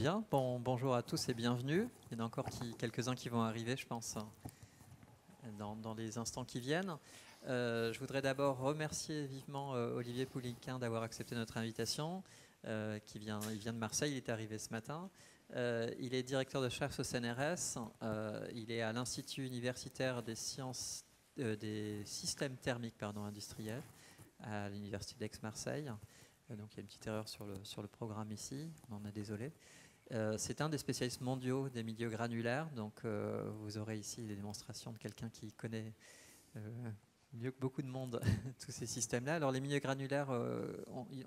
Bien, bonjour à tous et bienvenue. Il y en a encore quelques-uns qui vont arriver, je pense, dans les instants qui viennent. Je voudrais d'abord remercier vivement Olivier Pouliquin d'avoir accepté notre invitation. Il vient de Marseille, il est arrivé ce matin. Il est directeur de recherche au CNRS. Il est à l'Institut universitaire des sciences des systèmes thermiques industriels à l'Université d'Aix-Marseille. Donc il y a une petite erreur sur le programme ici, on en est désolé. C'est un des spécialistes mondiaux des milieux granulaires, donc vous aurez ici des démonstrations de quelqu'un qui connaît mieux que beaucoup de monde tous ces systèmes-là. Alors les milieux granulaires,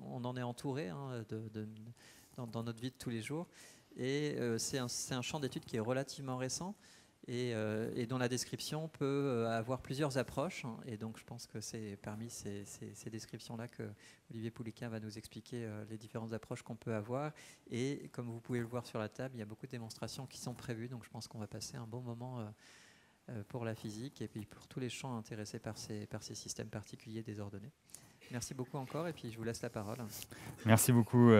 on en est entouré dans notre vie de tous les jours, et c'est un champ d'études qui est relativement récent et dont la description peut avoir plusieurs approches. Et donc je pense que c'est parmi ces descriptions-là que Olivier Pouliquin va nous expliquer les différentes approches qu'on peut avoir. Et comme vous pouvez le voir sur la table, il y a beaucoup de démonstrations qui sont prévues, donc je pense qu'on va passer un bon moment pour la physique et puis pour tous les champs intéressés par ces systèmes particuliers désordonnés. Merci beaucoup encore, et puis je vous laisse la parole. Merci beaucoup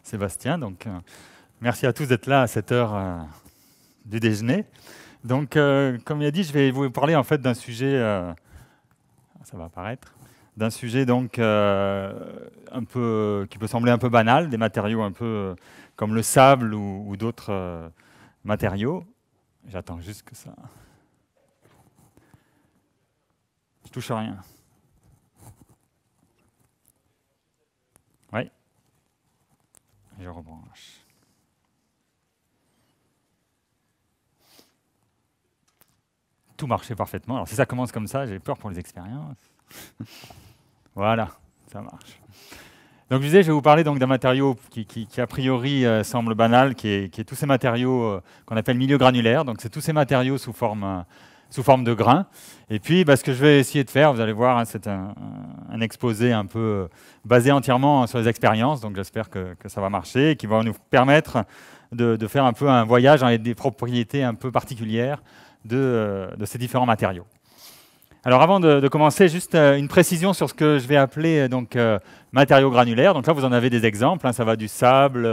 Sébastien. Donc, merci à tous d'être là à cette heure du déjeuner. Donc, comme il a dit, je vais vous parler en fait d'un sujet, ça va apparaître, d'un sujet donc un peu qui peut sembler un peu banal, des matériaux un peu comme le sable ou d'autres matériaux. J'attends juste que ça. Je touche à rien. Oui. Je rebranche. Tout marchait parfaitement. Alors si ça commence comme ça, j'ai peur pour les expériences. Voilà, ça marche. Donc je disais, je vais vous parler donc d'un matériau qui a priori semble banal, qui est tous ces matériaux qu'on appelle milieux granulaires. Donc c'est tous ces matériaux sous forme de grains. Et puis ce que je vais essayer de faire, vous allez voir, c'est un exposé un peu basé entièrement sur les expériences. Donc j'espère que ça va marcher et qui va nous permettre de faire un peu un voyage dans des propriétés un peu particulières de ces différents matériaux. Alors avant de commencer, juste une précision sur ce que je vais appeler matériaux granulaires. Donc là, vous en avez des exemples. Ça va du sable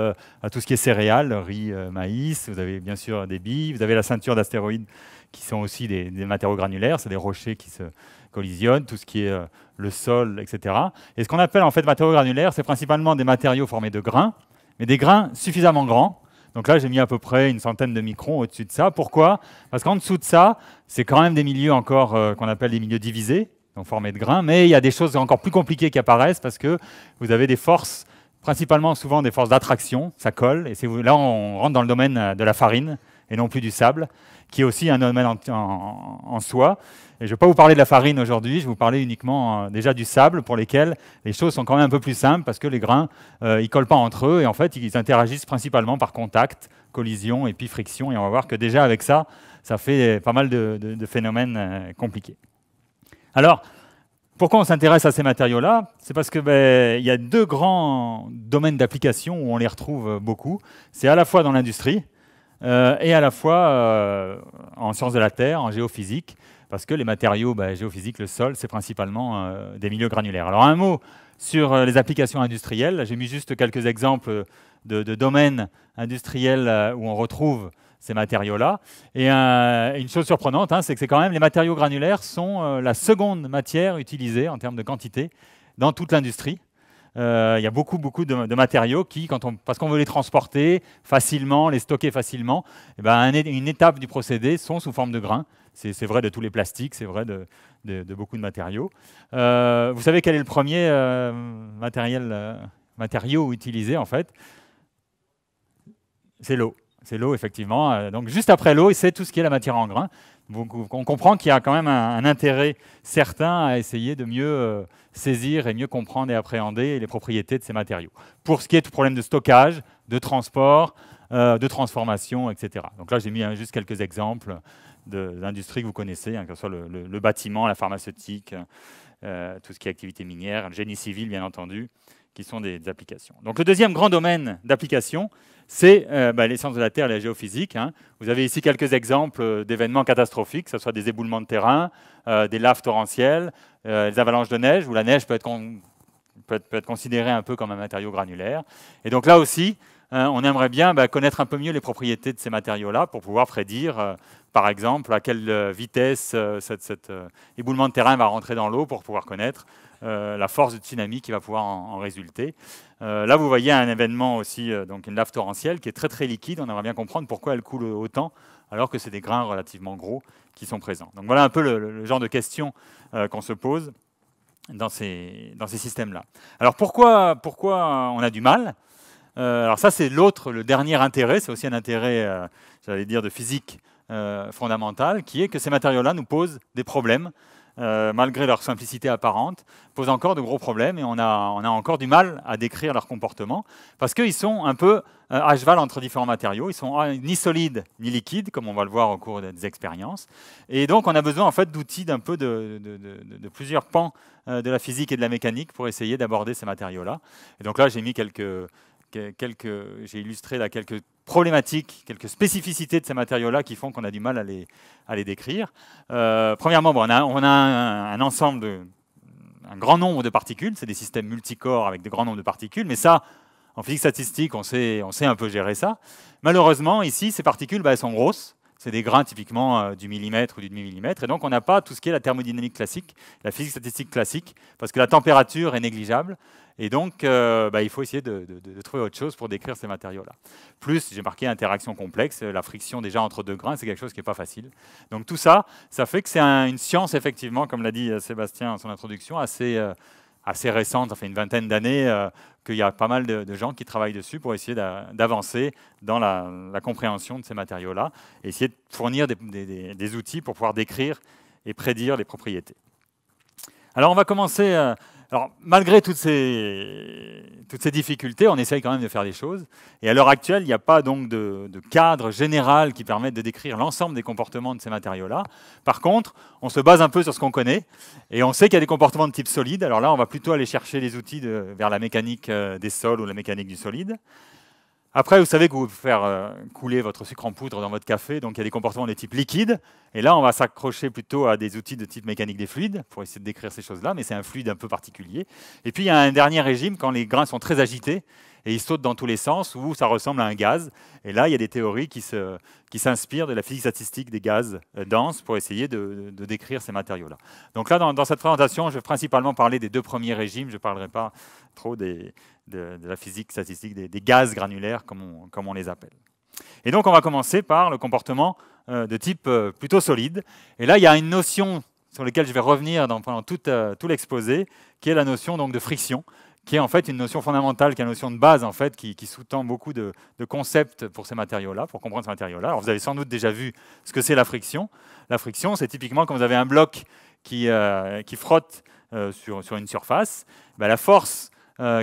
à tout ce qui est céréales, riz, maïs. Vous avez bien sûr des billes. Vous avez la ceinture d'astéroïdes qui sont aussi des matériaux granulaires. C'est des rochers qui se collisionnent, tout ce qui est le sol, etc. Et ce qu'on appelle en fait matériaux granulaires, c'est principalement des matériaux formés de grains, mais des grains suffisamment grands. Donc là, j'ai mis à peu près une centaine de microns au-dessus de ça. Pourquoi? Parce qu'en dessous de ça, c'est quand même des milieux encore qu'on appelle des milieux divisés, donc formés de grains, mais il y a des choses encore plus compliquées qui apparaissent parce que vous avez des forces, principalement souvent des forces d'attraction, ça colle, et là on rentre dans le domaine de la farine et non plus du sable, qui est aussi un domaine en soi. Et je ne vais pas vous parler de la farine aujourd'hui, je vais vous parler uniquement déjà du sable, pour lesquels les choses sont quand même un peu plus simples, parce que les grains, ils ne collent pas entre eux, et en fait, ils interagissent principalement par contact, collision et puis friction, et on va voir que déjà avec ça, ça fait pas mal de phénomènes compliqués. Alors, pourquoi on s'intéresse à ces matériaux-là? C'est parce que y a deux grands domaines d'application où on les retrouve beaucoup. C'est à la fois dans l'industrie, et à la fois en sciences de la Terre, en géophysique, parce que les matériaux géophysiques, le sol, c'est principalement des milieux granulaires. Alors un mot sur les applications industrielles. J'ai mis juste quelques exemples de domaines industriels où on retrouve ces matériaux-là. Et une chose surprenante, c'est que c'est quand même les matériaux granulaires sont la seconde matière utilisée en termes de quantité dans toute l'industrie. Il y a beaucoup de matériaux qui, parce qu'on veut les transporter facilement, les stocker facilement, une étape du procédé sont sous forme de grains. C'est vrai de tous les plastiques, c'est vrai de beaucoup de matériaux. Vous savez quel est le premier matériau utilisé en fait? C'est l'eau. C'est l'eau, effectivement. Donc juste après l'eau, c'est tout ce qui est la matière en grains. On comprend qu'il y a quand même un intérêt certain à essayer de mieux saisir et mieux comprendre et appréhender les propriétés de ces matériaux. Pour ce qui est du problème de stockage, de transport, de transformation, etc. Donc là, j'ai mis juste quelques exemples d'industries que vous connaissez, que ce soit le bâtiment, la pharmaceutique, tout ce qui est activité minière, le génie civil, bien entendu, qui sont des applications. Donc le deuxième grand domaine d'application, c'est les sciences de la Terre et la géophysique. Vous avez ici quelques exemples d'événements catastrophiques, que ce soit des éboulements de terrain, des laves torrentielles, des avalanches de neige, où la neige peut être considérée un peu comme un matériau granulaire. Et donc là aussi, on aimerait bien connaître un peu mieux les propriétés de ces matériaux-là pour pouvoir prédire, par exemple, à quelle vitesse cet éboulement de terrain va rentrer dans l'eau pour pouvoir connaître la force du tsunami qui va pouvoir en résulter. Là, vous voyez un événement aussi, donc une lave torrentielle qui est très très liquide. On aimerait bien comprendre pourquoi elle coule autant alors que c'est des grains relativement gros qui sont présents. Donc voilà un peu le genre de questions qu'on se pose dans ces systèmes-là. Alors pourquoi on a du mal? Alors ça, c'est le dernier intérêt, c'est aussi un intérêt, j'allais dire, de physique fondamentale, qui est que ces matériaux-là nous posent des problèmes, malgré leur simplicité apparente, posent encore de gros problèmes, et on a encore du mal à décrire leur comportement, parce qu'ils sont un peu à cheval entre différents matériaux. Ils sont ni solides ni liquides, comme on va le voir au cours des expériences. Et donc, on a besoin en fait d'outils d'un peu de plusieurs pans de la physique et de la mécanique pour essayer d'aborder ces matériaux-là. Et donc là, j'ai mis j'ai illustré là quelques problématiques, quelques spécificités de ces matériaux-là qui font qu'on a du mal à les décrire. Premièrement, on a un ensemble un grand nombre de particules. C'est des systèmes multicorps avec de grands nombres de particules, mais ça, en physique statistique, on sait un peu gérer ça. Malheureusement, ici, ces particules, elles sont grosses. C'est des grains typiquement du millimètre ou du demi-millimètre. Et donc, on n'a pas tout ce qui est la thermodynamique classique, la physique statistique classique, parce que la température est négligeable. Et donc, il faut essayer de trouver autre chose pour décrire ces matériaux-là. Plus, j'ai marqué interaction complexe, la friction déjà entre deux grains, c'est quelque chose qui n'est pas facile. Donc tout ça, ça fait que c'est une science, effectivement, comme l'a dit Sébastien dans son introduction, assez récente, ça fait une vingtaine d'années qu'il y a pas mal de gens qui travaillent dessus pour essayer d'avancer dans la compréhension de ces matériaux-là, et essayer de fournir des outils pour pouvoir décrire et prédire les propriétés. Alors on va commencer... Alors, malgré toutes ces difficultés, on essaye quand même de faire des choses. Et à l'heure actuelle, il n'y a pas donc de cadre général qui permette de décrire l'ensemble des comportements de ces matériaux-là. Par contre, on se base un peu sur ce qu'on connaît. Et on sait qu'il y a des comportements de type solide. Alors là, on va plutôt aller chercher les outils vers la mécanique des sols ou la mécanique du solide. Après, vous savez que vous pouvez faire couler votre sucre en poudre dans votre café, donc il y a des comportements de type liquide. Et là, on va s'accrocher plutôt à des outils de type mécanique des fluides pour essayer de décrire ces choses-là, mais c'est un fluide un peu particulier. Et puis, il y a un dernier régime quand les grains sont très agités et ils sautent dans tous les sens, où ça ressemble à un gaz. Et là, il y a des théories qui s'inspirent de la physique statistique des gaz denses pour essayer de décrire ces matériaux-là. Donc là, dans cette présentation, je vais principalement parler des deux premiers régimes. Je ne parlerai pas trop de la physique statistique des gaz granulaires, comme on les appelle. Et donc, on va commencer par le comportement de type plutôt solide. Et là, il y a une notion sur laquelle je vais revenir pendant tout l'exposé, qui est la notion donc, de friction, qui est en fait une notion fondamentale, qui est une notion de base, en fait, qui sous-tend beaucoup de concepts pour ces matériaux-là, pour comprendre ces matériaux-là. Alors, vous avez sans doute déjà vu ce que c'est la friction. La friction, c'est typiquement quand vous avez un bloc qui frotte sur une surface. La force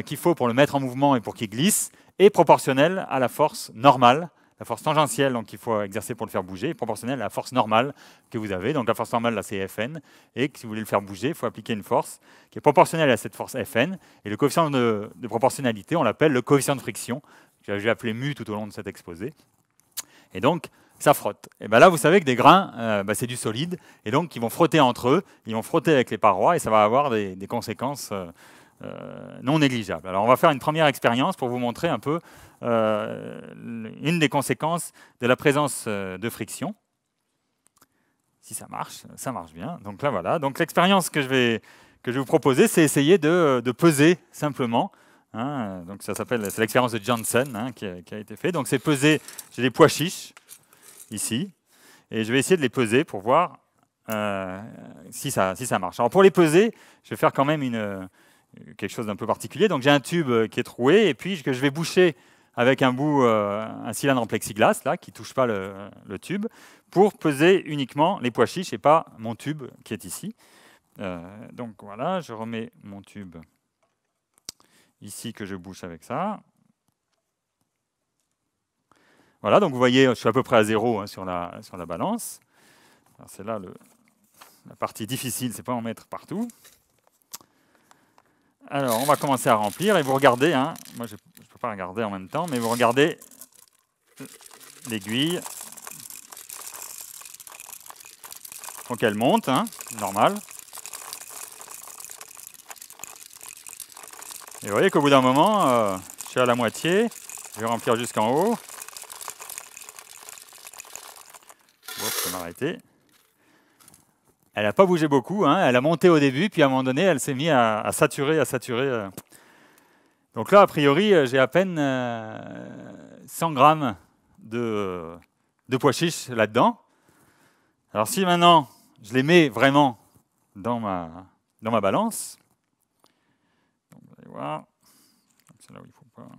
qu'il faut pour le mettre en mouvement et pour qu'il glisse est proportionnelle à la force normale, la force tangentielle qu'il faut exercer pour le faire bouger, est proportionnelle à la force normale que vous avez. Donc la force normale, là, c'est Fn. Et si vous voulez le faire bouger, il faut appliquer une force qui est proportionnelle à cette force Fn. Et le coefficient de proportionnalité, on l'appelle le coefficient de friction. Je vais appeler mu tout au long de cet exposé. Et donc, ça frotte. Et bien là, vous savez que des grains, c'est du solide. Et donc, ils vont frotter entre eux, ils vont frotter avec les parois, et ça va avoir des conséquences non négligeables. Alors, on va faire une première expérience pour vous montrer un peu une des conséquences de la présence de friction. Si ça marche bien. Donc là, voilà. Donc l'expérience que je vais vous proposer, c'est essayer de peser simplement. Donc ça s'appelle, c'est l'expérience de Johnson qui a été faite. Donc c'est peser, j'ai des pois chiches ici, et je vais essayer de les peser pour voir si ça marche. Alors pour les peser, je vais faire quand même quelque chose d'un peu particulier. Donc j'ai un tube qui est troué, et puis que je vais boucher avec un cylindre en plexiglas là, qui ne touche pas le tube, pour peser uniquement les pois chiches et pas mon tube qui est ici. Donc voilà, je remets mon tube ici que je bouche avec ça. Voilà, donc vous voyez, je suis à peu près à 0 sur la balance. C'est là la partie difficile, c'est pas en mettre partout. Alors, on va commencer à remplir et vous regardez, moi je ne peux pas regarder en même temps, mais vous regardez l'aiguille. Donc elle monte, normal. Et vous voyez qu'au bout d'un moment, je suis à la moitié, Je vais remplir jusqu'en haut. Je vais m'arrêter. Elle n'a pas bougé beaucoup, hein. Elle a monté au début, puis à un moment donné, elle s'est mise à saturer, Donc là, a priori, j'ai à peine 100 grammes de pois chiches là-dedans. Alors si maintenant, je les mets vraiment dans ma balance, donc, vous allez voir, c'est là où il faut pas...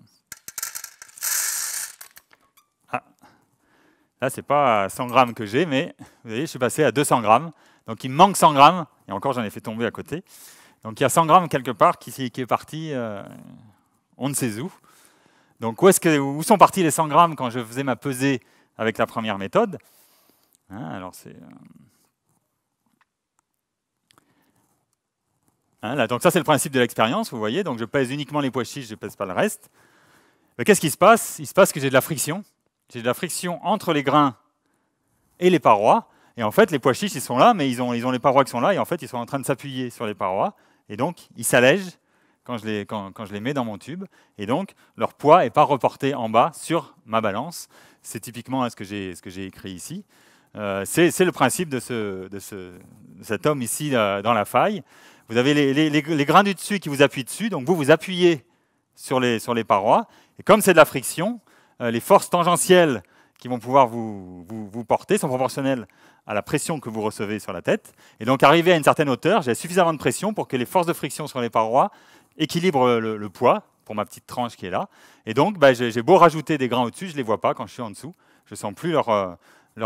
Ah, là, c'est pas 100 grammes que j'ai, mais vous voyez, je suis passé à 200 grammes. Donc il me manque 100 grammes, et encore j'en ai fait tomber à côté. Donc il y a 100 grammes quelque part qui est parti, on ne sait où. Donc où sont partis les 100 grammes quand je faisais ma pesée avec la première méthode, hein, alors c'est... Hein, là, donc ça c'est le principe de l'expérience, vous voyez, donc je pèse uniquement les pois chiches, je ne pèse pas le reste. Mais qu'est-ce qui se passe? Il se passe que j'ai de la friction. J'ai de la friction entre les grains et les parois. Et en fait, les pois chiches, ils sont là, mais ils ont les parois qui sont là, et en fait, ils sont en train de s'appuyer sur les parois. Et donc, ils s'allègent quand je les mets dans mon tube. Et donc, leur poids n'est pas reporté en bas sur ma balance. C'est typiquement ce que j'ai écrit ici. C'est le principe de cet homme ici dans la faille. Vous avez les grains du dessus qui vous appuient dessus, donc vous appuyez sur les parois. Et comme c'est de la friction, les forces tangentielles qui vont pouvoir vous porter sont proportionnelles à la pression que vous recevez sur la tête. Et donc, arrivé à une certaine hauteur, j'ai suffisamment de pression pour que les forces de friction sur les parois équilibrent le poids pour ma petite tranche qui est là. Et donc, j'ai beau rajouter des grains au-dessus, je ne les vois pas quand je suis en dessous. Je ne sens plus leur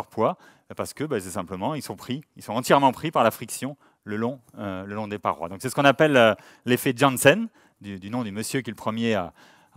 poids parce que c'est simplement, ils sont entièrement pris par la friction le long des parois. Donc, c'est ce qu'on appelle l'effet Janssen, du nom du monsieur qui est le premier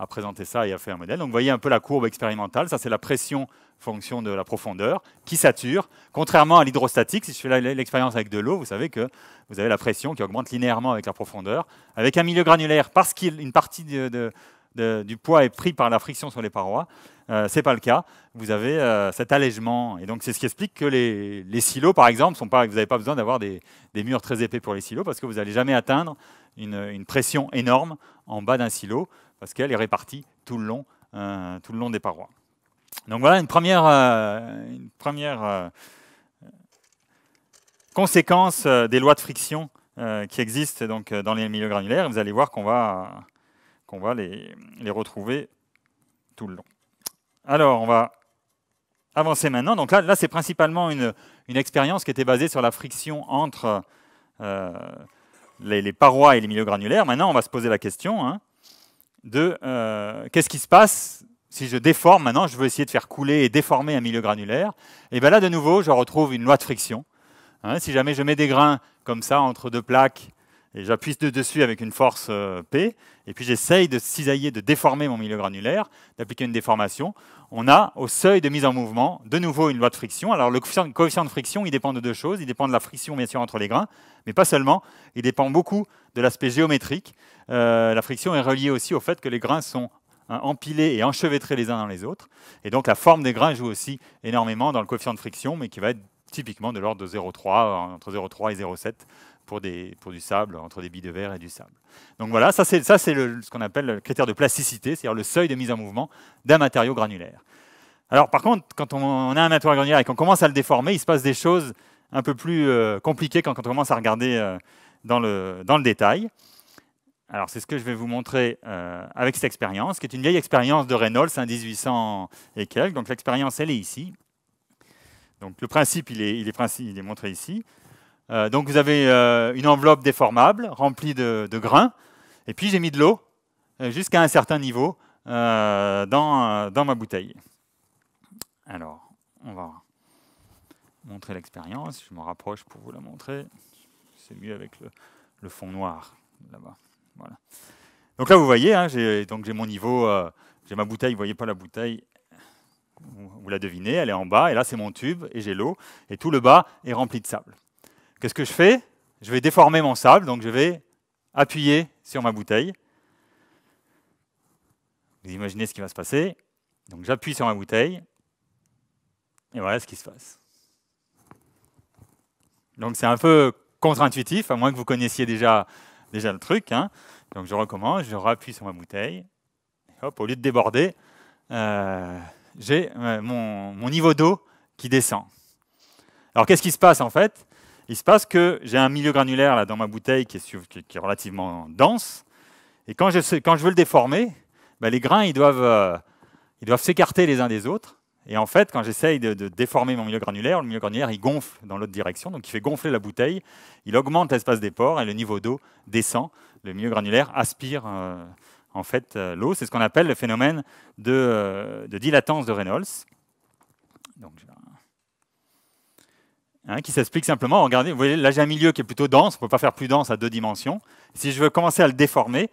à présenter ça et à faire un modèle. Donc vous voyez un peu la courbe expérimentale, ça c'est la pression fonction de la profondeur qui sature, contrairement à l'hydrostatique. Si je fais l'expérience avec de l'eau, vous savez que vous avez la pression qui augmente linéairement avec la profondeur. Avec un milieu granulaire, parce qu'une partie du poids est pris par la friction sur les parois, ce n'est pas le cas. Vous avez cet allègement. Et donc c'est ce qui explique que les silos, par exemple, vous n'avez pas besoin d'avoir des murs très épais pour les silos, parce que vous n'allez jamais atteindre une pression énorme en bas d'un silo, parce qu'elle est répartie tout le long des parois. Donc voilà une première conséquence des lois de friction qui existent donc, dans les milieux granulaires. Vous allez voir qu'on va les retrouver tout le long. Alors, on va avancer maintenant. Donc là c'est principalement une expérience qui était basée sur la friction entre les parois et les milieux granulaires. Maintenant, on va se poser la question de qu'est-ce qui se passe si je déforme. Maintenant, je veux essayer de faire couler et déformer un milieu granulaire. Et bien là, de nouveau, je retrouve une loi de friction. Si jamais je mets des grains comme ça entre deux plaques et j'appuie dessus avec une force P, et puis j'essaye de cisailler, de déformer mon milieu granulaire, d'appliquer une déformation, on a au seuil de mise en mouvement, de nouveau une loi de friction. Alors le coefficient de friction, il dépend de deux choses. Il dépend de la friction, bien sûr, entre les grains, mais pas seulement. Il dépend beaucoup de l'aspect géométrique. La friction est reliée aussi au fait que les grains sont empilés et enchevêtrés les uns dans les autres. Et donc la forme des grains joue aussi énormément dans le coefficient de friction, mais qui va être typiquement de l'ordre de 0,3, entre 0,3 et 0,7 pour du sable, entre des billes de verre et du sable. Donc voilà, ça c'est ce qu'on appelle le critère de plasticité, c'est-à-dire le seuil de mise en mouvement d'un matériau granulaire. Alors par contre, quand on a un matériau granulaire et qu'on commence à le déformer, il se passe des choses un peu plus compliquées quand on commence à regarder dans le détail. Alors c'est ce que je vais vous montrer avec cette expérience, qui est une vieille expérience de Reynolds, 1800 et quelques. Donc l'expérience, elle est ici. Donc le principe, il est montré ici. Donc vous avez une enveloppe déformable remplie de grains, et puis j'ai mis de l'eau jusqu'à un certain niveau dans ma bouteille. Alors, on va montrer l'expérience. Je me rapproche pour vous la montrer. C'est mieux avec le fond noir là-bas. Voilà. Donc là, vous voyez, j'ai mon niveau, j'ai ma bouteille. Vous ne voyez pas la bouteille. Vous la devinez, elle est en bas, et là c'est mon tube, et j'ai l'eau, et tout le bas est rempli de sable. Qu'est-ce que je fais? Je vais déformer mon sable, donc je vais appuyer sur ma bouteille. Vous imaginez ce qui va se passer. Donc j'appuie sur ma bouteille, et voilà ce qui se passe. Donc c'est un peu contre-intuitif, à moins que vous connaissiez déjà le truc. Donc je recommence, je rappuie sur ma bouteille, et hop, au lieu de déborder, j'ai mon niveau d'eau qui descend. Alors qu'est-ce qui se passe en fait? Il se passe que j'ai un milieu granulaire là, dans ma bouteille qui est relativement dense, et quand je veux le déformer, ben, les grains ils doivent s'écarter les uns des autres. Et en fait, quand j'essaye de déformer mon milieu granulaire, le milieu granulaire il gonfle dans l'autre direction, donc il fait gonfler la bouteille, il augmente l'espace des pores et le niveau d'eau descend. Le milieu granulaire aspire en fait l'eau. C'est ce qu'on appelle le phénomène de dilatance de Reynolds. Donc, qui s'explique simplement, regardez, vous voyez, là j'ai un milieu qui est plutôt dense, on ne peut pas faire plus dense à 2 dimensions. Si je veux commencer à le déformer,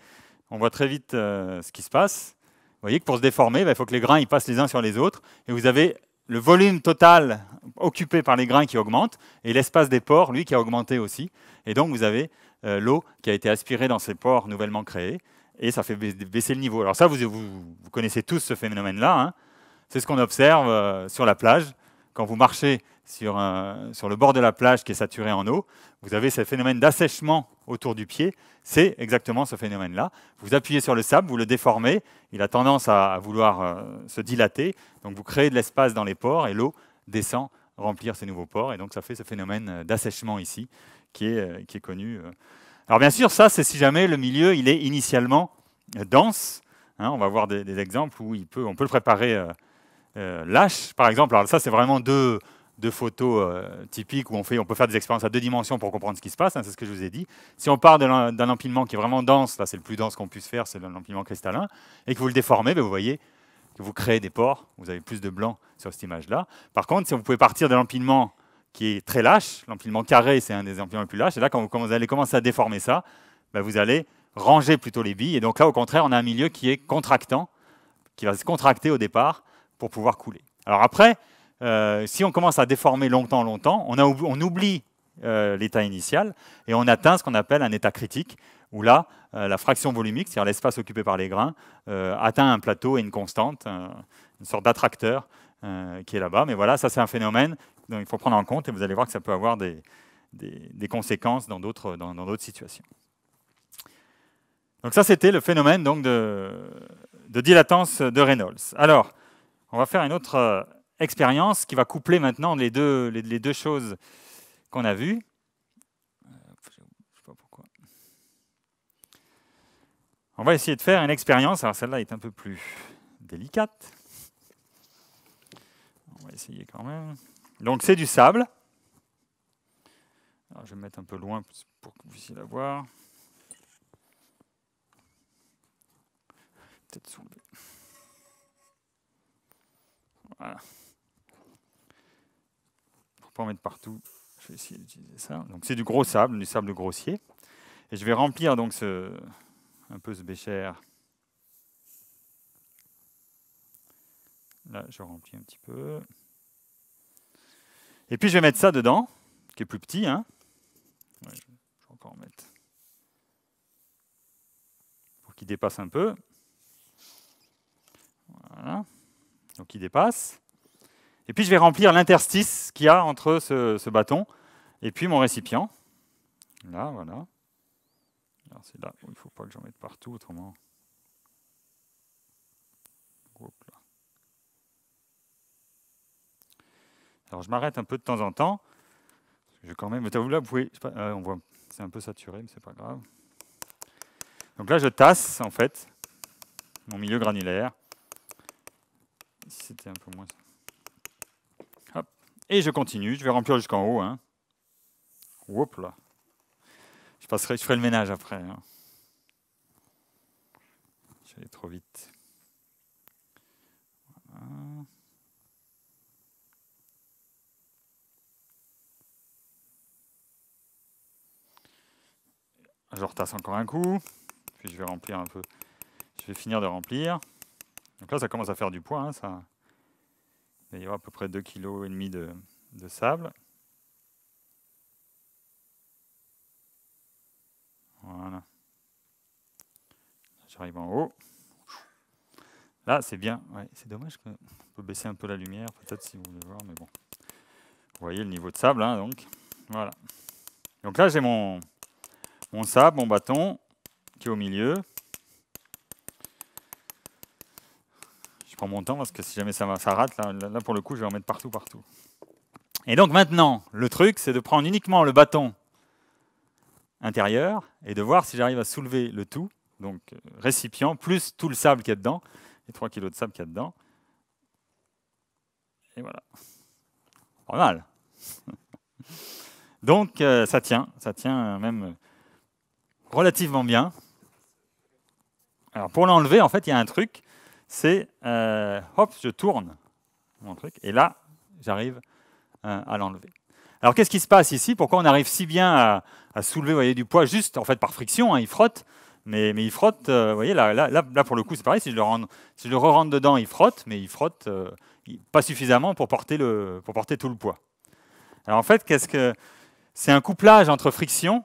on voit très vite ce qui se passe. Vous voyez que pour se déformer, il faut que les grains ils passent les uns sur les autres, et vous avez le volume total occupé par les grains qui augmente, et l'espace des pores, lui, qui a augmenté aussi. Et donc vous avez l'eau qui a été aspirée dans ces pores nouvellement créés, et ça fait baisser le niveau. Alors ça, vous connaissez tous ce phénomène-là, hein. C'est ce qu'on observe sur la plage. Quand vous marchez sur le bord de la plage qui est saturé en eau, vous avez ce phénomène d'assèchement autour du pied. C'est exactement ce phénomène-là. Vous appuyez sur le sable, vous le déformez, il a tendance à vouloir se dilater, donc vous créez de l'espace dans les pores et l'eau descend remplir ces nouveaux pores, et donc ça fait ce phénomène d'assèchement ici qui est connu. Alors bien sûr, ça c'est si jamais le milieu il est initialement dense. Hein, on va voir des exemples où on peut le préparer lâche, par exemple. Alors ça c'est vraiment deux photos typiques où on peut faire des expériences à 2 dimensions pour comprendre ce qui se passe, hein, c'est ce que je vous ai dit. Si on part d'un empilement qui est vraiment dense, là c'est le plus dense qu'on puisse faire, c'est l'empilement cristallin, et que vous le déformez, vous voyez que vous créez des pores, vous avez plus de blanc sur cette image-là. Par contre, si vous pouvez partir de l'empilement qui est très lâche, l'empilement carré c'est un des empilements les plus lâches, et là quand vous allez commencer à déformer ça, vous allez ranger plutôt les billes, et donc là au contraire on a un milieu qui est contractant, qui va se contracter au départ pour pouvoir couler. Alors après, si on commence à déformer longtemps, on oublie l'état initial et on atteint ce qu'on appelle un état critique, où là, la fraction volumique, c'est-à-dire l'espace occupé par les grains, atteint un plateau et une constante, une sorte d'attracteur qui est là-bas. Mais voilà, ça c'est un phénomène dont il faut prendre en compte, et vous allez voir que ça peut avoir des conséquences dans d'autres situations. Donc ça, c'était le phénomène donc, de dilatance de Reynolds. Alors, on va faire une autre expérience qui va coupler maintenant les deux choses qu'on a vues. Je sais pas pourquoi. On va essayer de faire une expérience. Alors celle-là est un peu plus délicate. On va essayer quand même. Donc c'est du sable. Alors, je vais me mettre un peu loin pour que vous puissiez la voir. Peut-être soulever. Voilà. Pour ne pas en mettre partout, je vais essayer d'utiliser ça. Donc c'est du gros sable, du sable grossier. Et je vais remplir donc un peu ce bécher. Là, je remplis un petit peu. Et puis je vais mettre ça dedans, qui est plus petit. Hein. Ouais, je vais encore en mettre. Pour qu'il dépasse un peu. Voilà. Donc il dépasse. Et puis je vais remplir l'interstice qu'il y a entre ce bâton et puis mon récipient. Là, voilà. Alors c'est là où il ne faut pas que j'en mette partout, autrement. Hop là. Alors je m'arrête un peu de temps en temps. Je vais quand même. Là, vous pouvez. On voit, c'est un peu saturé, mais c'est pas grave. Donc là, je tasse en fait mon milieu granulaire. Ici, c'était un peu moins. Hop. Et je continue. Je vais remplir jusqu'en haut. Hein. Hop là. Je ferai le ménage après. Hein. Je vais aller trop vite. Voilà. Je retasse encore un coup. Puis je vais remplir un peu. Je vais finir de remplir. Donc là, ça commence à faire du poids. Hein, ça. Il va y avoir à peu près 2,5 kg de sable. Voilà. J'arrive en haut. Là, c'est bien. Ouais, c'est dommage qu'on peut baisser un peu la lumière, peut-être si vous voulez voir, mais bon. Vous voyez le niveau de sable, hein, donc. Voilà. Donc là, j'ai mon sable, mon bâton, qui est au milieu. Je prends mon temps parce que si jamais ça rate, là pour le coup, je vais en mettre partout. Et donc maintenant, le truc, c'est de prendre uniquement le bâton intérieur et de voir si j'arrive à soulever le tout, donc récipient, plus tout le sable qu'il y a dedans, les 3 kg de sable qu'il y a dedans. Et voilà. Pas mal. Donc ça tient même relativement bien. Alors pour l'enlever, en fait, il y a un truc, c'est hop, je tourne mon truc, et là, j'arrive à l'enlever. Alors qu'est-ce qui se passe ici? Pourquoi on arrive si bien à soulever, vous voyez, du poids juste en fait par friction, hein, il frotte, mais il frotte, vous voyez, là pour le coup, c'est pareil, si je le re-rentre dedans, il frotte, mais il frotte pas suffisamment pour porter tout le poids. Alors en fait, c'est un couplage entre friction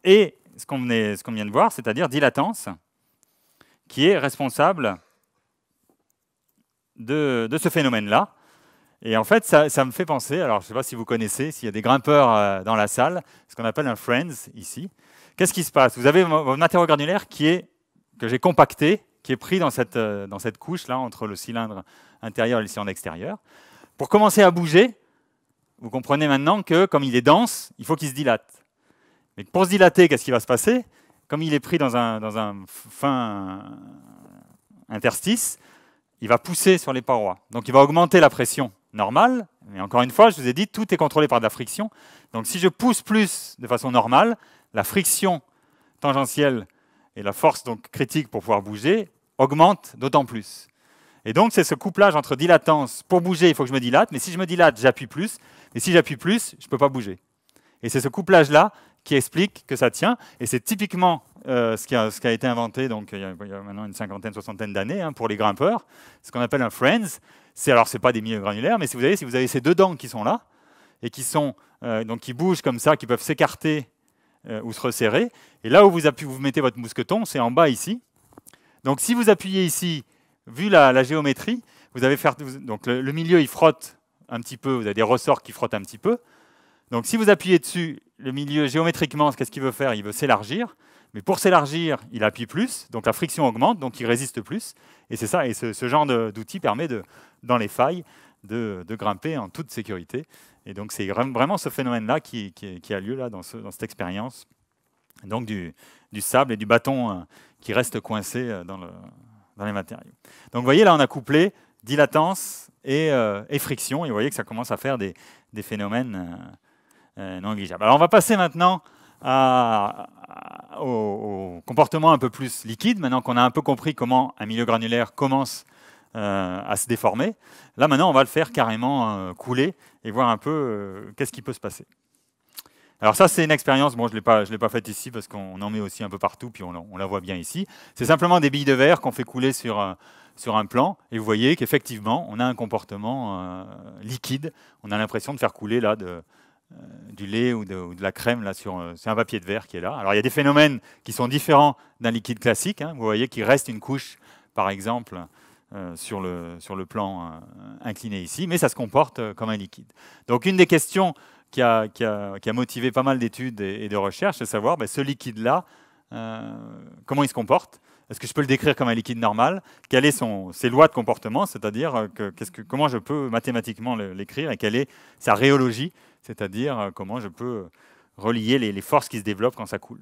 et ce qu'on vient de voir, c'est-à-dire dilatance, qui est responsable de ce phénomène-là. Et en fait, ça me fait penser, alors je ne sais pas si vous connaissez, s'il y a des grimpeurs dans la salle, ce qu'on appelle un Friends ici. Qu'est-ce qui se passe? Vous avez votre matériau granulaire que j'ai compacté, qui est pris dans cette couche-là, entre le cylindre intérieur et le cylindre extérieur. Pour commencer à bouger, vous comprenez maintenant que, comme il est dense, il faut qu'il se dilate. Mais pour se dilater, qu'est-ce qui va se passer? Comme il est pris dans un fin interstice, il va pousser sur les parois. Donc il va augmenter la pression normale. Mais encore une fois, je vous ai dit, tout est contrôlé par de la friction. Donc si je pousse plus de façon normale, la friction tangentielle et la force donc critique pour pouvoir bouger augmente d'autant plus. Et donc c'est ce couplage entre dilatance. Pour bouger, il faut que je me dilate, mais si je me dilate, j'appuie plus. Et si j'appuie plus, je ne peux pas bouger. Et c'est ce couplage-là qui explique que ça tient. Et c'est typiquement ce qui a été inventé donc, il y a maintenant une cinquantaine, soixantaine d'années pour les grimpeurs, ce qu'on appelle un Friends. Alors, ce n'est pas des milieux granulaires, mais si vous avez ces deux dents qui sont là, et qui bougent comme ça, qui peuvent s'écarter ou se resserrer, et là où vous mettez votre mousqueton, c'est en bas ici. Donc si vous appuyez ici, vu la géométrie, vous allez faire... Donc le milieu, il frotte un petit peu, vous avez des ressorts qui frottent un petit peu. Donc si vous appuyez dessus, le milieu, géométriquement, qu'est-ce qu'il veut faire? Il veut s'élargir. Mais pour s'élargir, il appuie plus, donc la friction augmente, donc il résiste plus. Et c'est ça, et ce genre d'outil permet, dans les failles, de grimper en toute sécurité. Et donc c'est vraiment ce phénomène-là qui a lieu là, dans cette expérience, donc du sable et du bâton qui reste coincé dans les matériaux. Donc vous voyez, là on a couplé dilatance et friction, et vous voyez que ça commence à faire des phénomènes non négligeables. Alors on va passer maintenant au comportement un peu plus liquide, maintenant qu'on a un peu compris comment un milieu granulaire commence à se déformer. Là maintenant on va le faire carrément couler et voir un peu qu'est-ce qui peut se passer. Alors ça c'est une expérience, bon je ne l'ai pas faite ici parce qu'on en met aussi un peu partout, puis on la voit bien ici. C'est simplement des billes de verre qu'on fait couler sur un plan, et vous voyez qu'effectivement on a un comportement liquide, on a l'impression de faire couler là du lait ou de la crème là c'est un papier de verre qui est là. Alors il y a des phénomènes qui sont différents d'un liquide classique, vous voyez qu'il reste une couche par exemple sur le plan incliné ici, mais ça se comporte comme un liquide. Donc une des questions qui a motivé pas mal d'études et de recherches, c'est de savoir ce liquide-là, comment il se comporte. Est-ce que je peux le décrire comme un liquide normal? Quelles sont ses lois de comportement, c'est-à-dire comment je peux mathématiquement l'écrire, et quelle est sa rhéologie, c'est-à-dire comment je peux relier les forces qui se développent quand ça coule.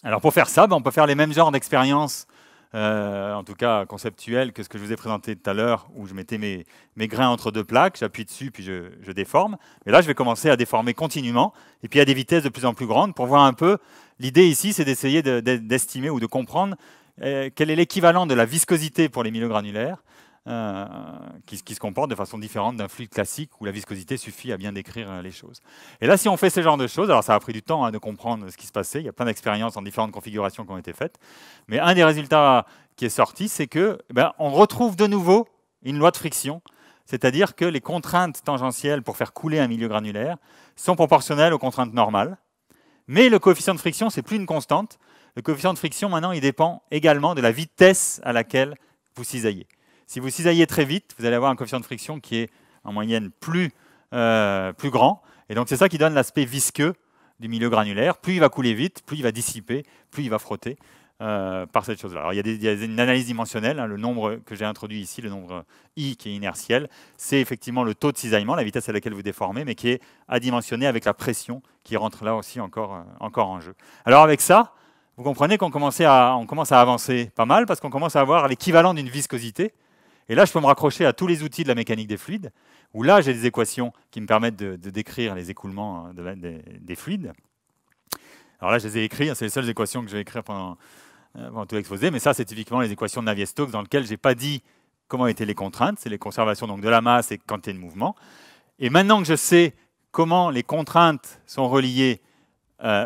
Alors pour faire ça, on peut faire les mêmes genres d'expériences, en tout cas conceptuelles, que ce que je vous ai présenté tout à l'heure, où je mettais mes grains entre deux plaques, j'appuie dessus, puis je déforme. Mais là, je vais commencer à déformer continuellement, et puis à des vitesses de plus en plus grandes, pour voir un peu. L'idée ici, c'est d'essayer d'estimer ou de comprendre quel est l'équivalent de la viscosité pour les milieux granulaires, qui se comporte de façon différente d'un fluide classique où la viscosité suffit à bien décrire les choses. Et là, si on fait ce genre de choses, alors ça a pris du temps de comprendre ce qui se passait, il y a plein d'expériences en différentes configurations qui ont été faites, mais un des résultats qui est sorti, c'est que on retrouve de nouveau une loi de friction, c'est-à-dire que les contraintes tangentielles pour faire couler un milieu granulaire sont proportionnelles aux contraintes normales, mais le coefficient de friction, c'est plus une constante. Le coefficient de friction, maintenant, il dépend également de la vitesse à laquelle vous cisaillez. Si vous cisaillez très vite, vous allez avoir un coefficient de friction qui est en moyenne plus grand. Et donc c'est ça qui donne l'aspect visqueux du milieu granulaire. Plus il va couler vite, plus il va dissiper, plus il va frotter. par cette chose-là. Alors, il y a une analyse dimensionnelle, hein, le nombre que j'ai introduit ici, le nombre I qui est inertiel, c'est effectivement le taux de cisaillement, la vitesse à laquelle vous déformez, mais qui est adimensionné avec la pression qui rentre là aussi encore en jeu. Alors avec ça, vous comprenez qu'on commence à avancer pas mal, parce qu'on commence à avoir l'équivalent d'une viscosité. Et là, je peux me raccrocher à tous les outils de la mécanique des fluides, où là, j'ai des équations qui me permettent de décrire les écoulements des fluides. Alors là, je les ai écrites, c'est les seules équations que je vais écrire pendant tout l'exposé, mais ça, c'est typiquement les équations de Navier-Stokes dans lesquelles je n'ai pas dit comment étaient les contraintes, c'est les conservations donc, de la masse et quantité de mouvement. Et maintenant que je sais comment les contraintes sont reliées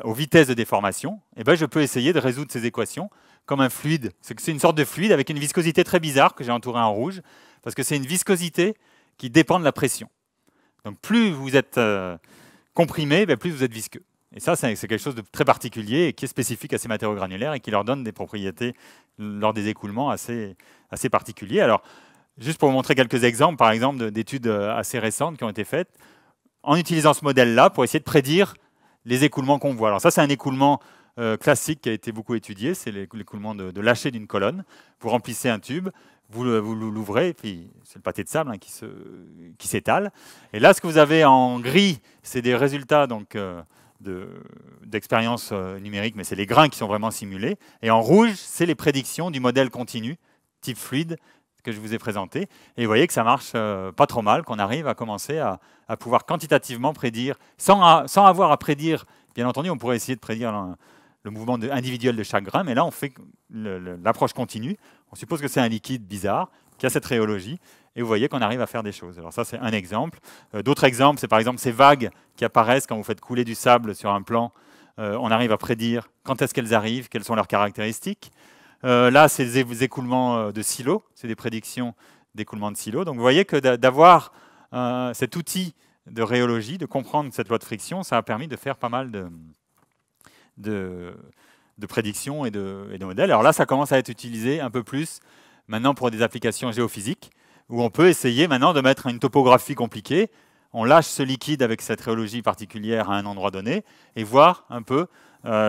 aux vitesses de déformation, eh ben, je peux essayer de résoudre ces équations comme un fluide. C'est une sorte de fluide avec une viscosité très bizarre que j'ai entourée en rouge, parce que c'est une viscosité qui dépend de la pression. Donc plus vous êtes comprimé, ben, plus vous êtes visqueux. Et ça, c'est quelque chose de très particulier et qui est spécifique à ces matériaux granulaires et qui leur donne des propriétés lors des écoulements assez particuliers. Alors, juste pour vous montrer quelques exemples, par exemple, d'études assez récentes qui ont été faites, en utilisant ce modèle-là pour essayer de prédire les écoulements qu'on voit. Alors ça, c'est un écoulement classique qui a été beaucoup étudié, c'est l'écoulement de lâcher d'une colonne. Vous remplissez un tube, vous l'ouvrez, et puis c'est le pâté de sable hein, qui s'étale. Et là, ce que vous avez en gris, c'est des résultats donc, d'expériences numériques, mais c'est les grains qui sont vraiment simulés. Et en rouge, c'est les prédictions du modèle continu, type fluide, que je vous ai présenté. Et vous voyez que ça marche pas trop mal, qu'on arrive à commencer à pouvoir quantitativement prédire, sans avoir à prédire, bien entendu, on pourrait essayer de prédire le mouvement individuel de chaque grain, mais là, on fait l'approche continue. On suppose que c'est un liquide bizarre, qui a cette rhéologie, et vous voyez qu'on arrive à faire des choses. Alors ça, c'est un exemple. D'autres exemples, c'est par exemple ces vagues qui apparaissent quand vous faites couler du sable sur un plan. On arrive à prédire quand est-ce qu'elles arrivent, quelles sont leurs caractéristiques. Là, c'est des écoulements de silos, c'est des prédictions d'écoulement de silos. Donc vous voyez que d'avoir cet outil de rhéologie, de comprendre cette loi de friction, ça a permis de faire pas mal de prédictions et de modèles. Alors là, ça commence à être utilisé un peu plus maintenant pour des applications géophysiques, où on peut essayer maintenant de mettre une topographie compliquée. On lâche ce liquide avec cette rhéologie particulière à un endroit donné et voir un peu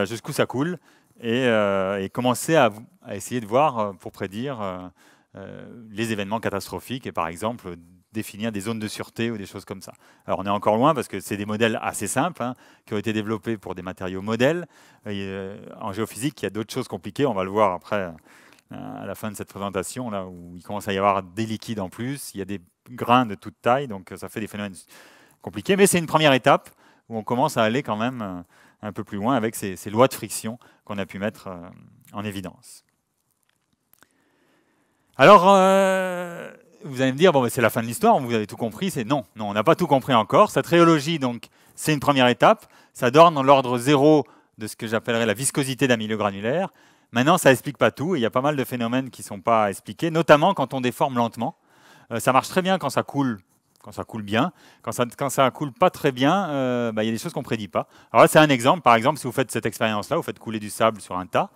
jusqu'où ça coule et commencer à essayer de voir pour prédire les événements catastrophiques et par exemple définir des zones de sûreté ou des choses comme ça. Alors on est encore loin parce que c'est des modèles assez simples hein, qui ont été développés pour des matériaux modèles. En géophysique, il y a d'autres choses compliquées, on va le voir après à la fin de cette présentation, là où il commence à y avoir des liquides en plus, il y a des grains de toute taille, donc ça fait des phénomènes compliqués, mais c'est une première étape où on commence à aller quand même un peu plus loin avec ces lois de friction qu'on a pu mettre en évidence. Alors, vous allez me dire, bon, c'est la fin de l'histoire, vous avez tout compris, non, on n'a pas tout compris encore. Cette rhéologie, donc, c'est une première étape, ça donne dans l'ordre 0 de ce que j'appellerais la viscosité d'un milieu granulaire. Maintenant, ça n'explique pas tout. Il y a pas mal de phénomènes qui ne sont pas expliqués, notamment quand on déforme lentement. Ça marche très bien quand ça coule bien. Quand ça ne coule pas très bien, il y a des choses qu'on ne prédit pas. Alors là, c'est un exemple. Par exemple, si vous faites cette expérience-là, vous faites couler du sable sur un tas.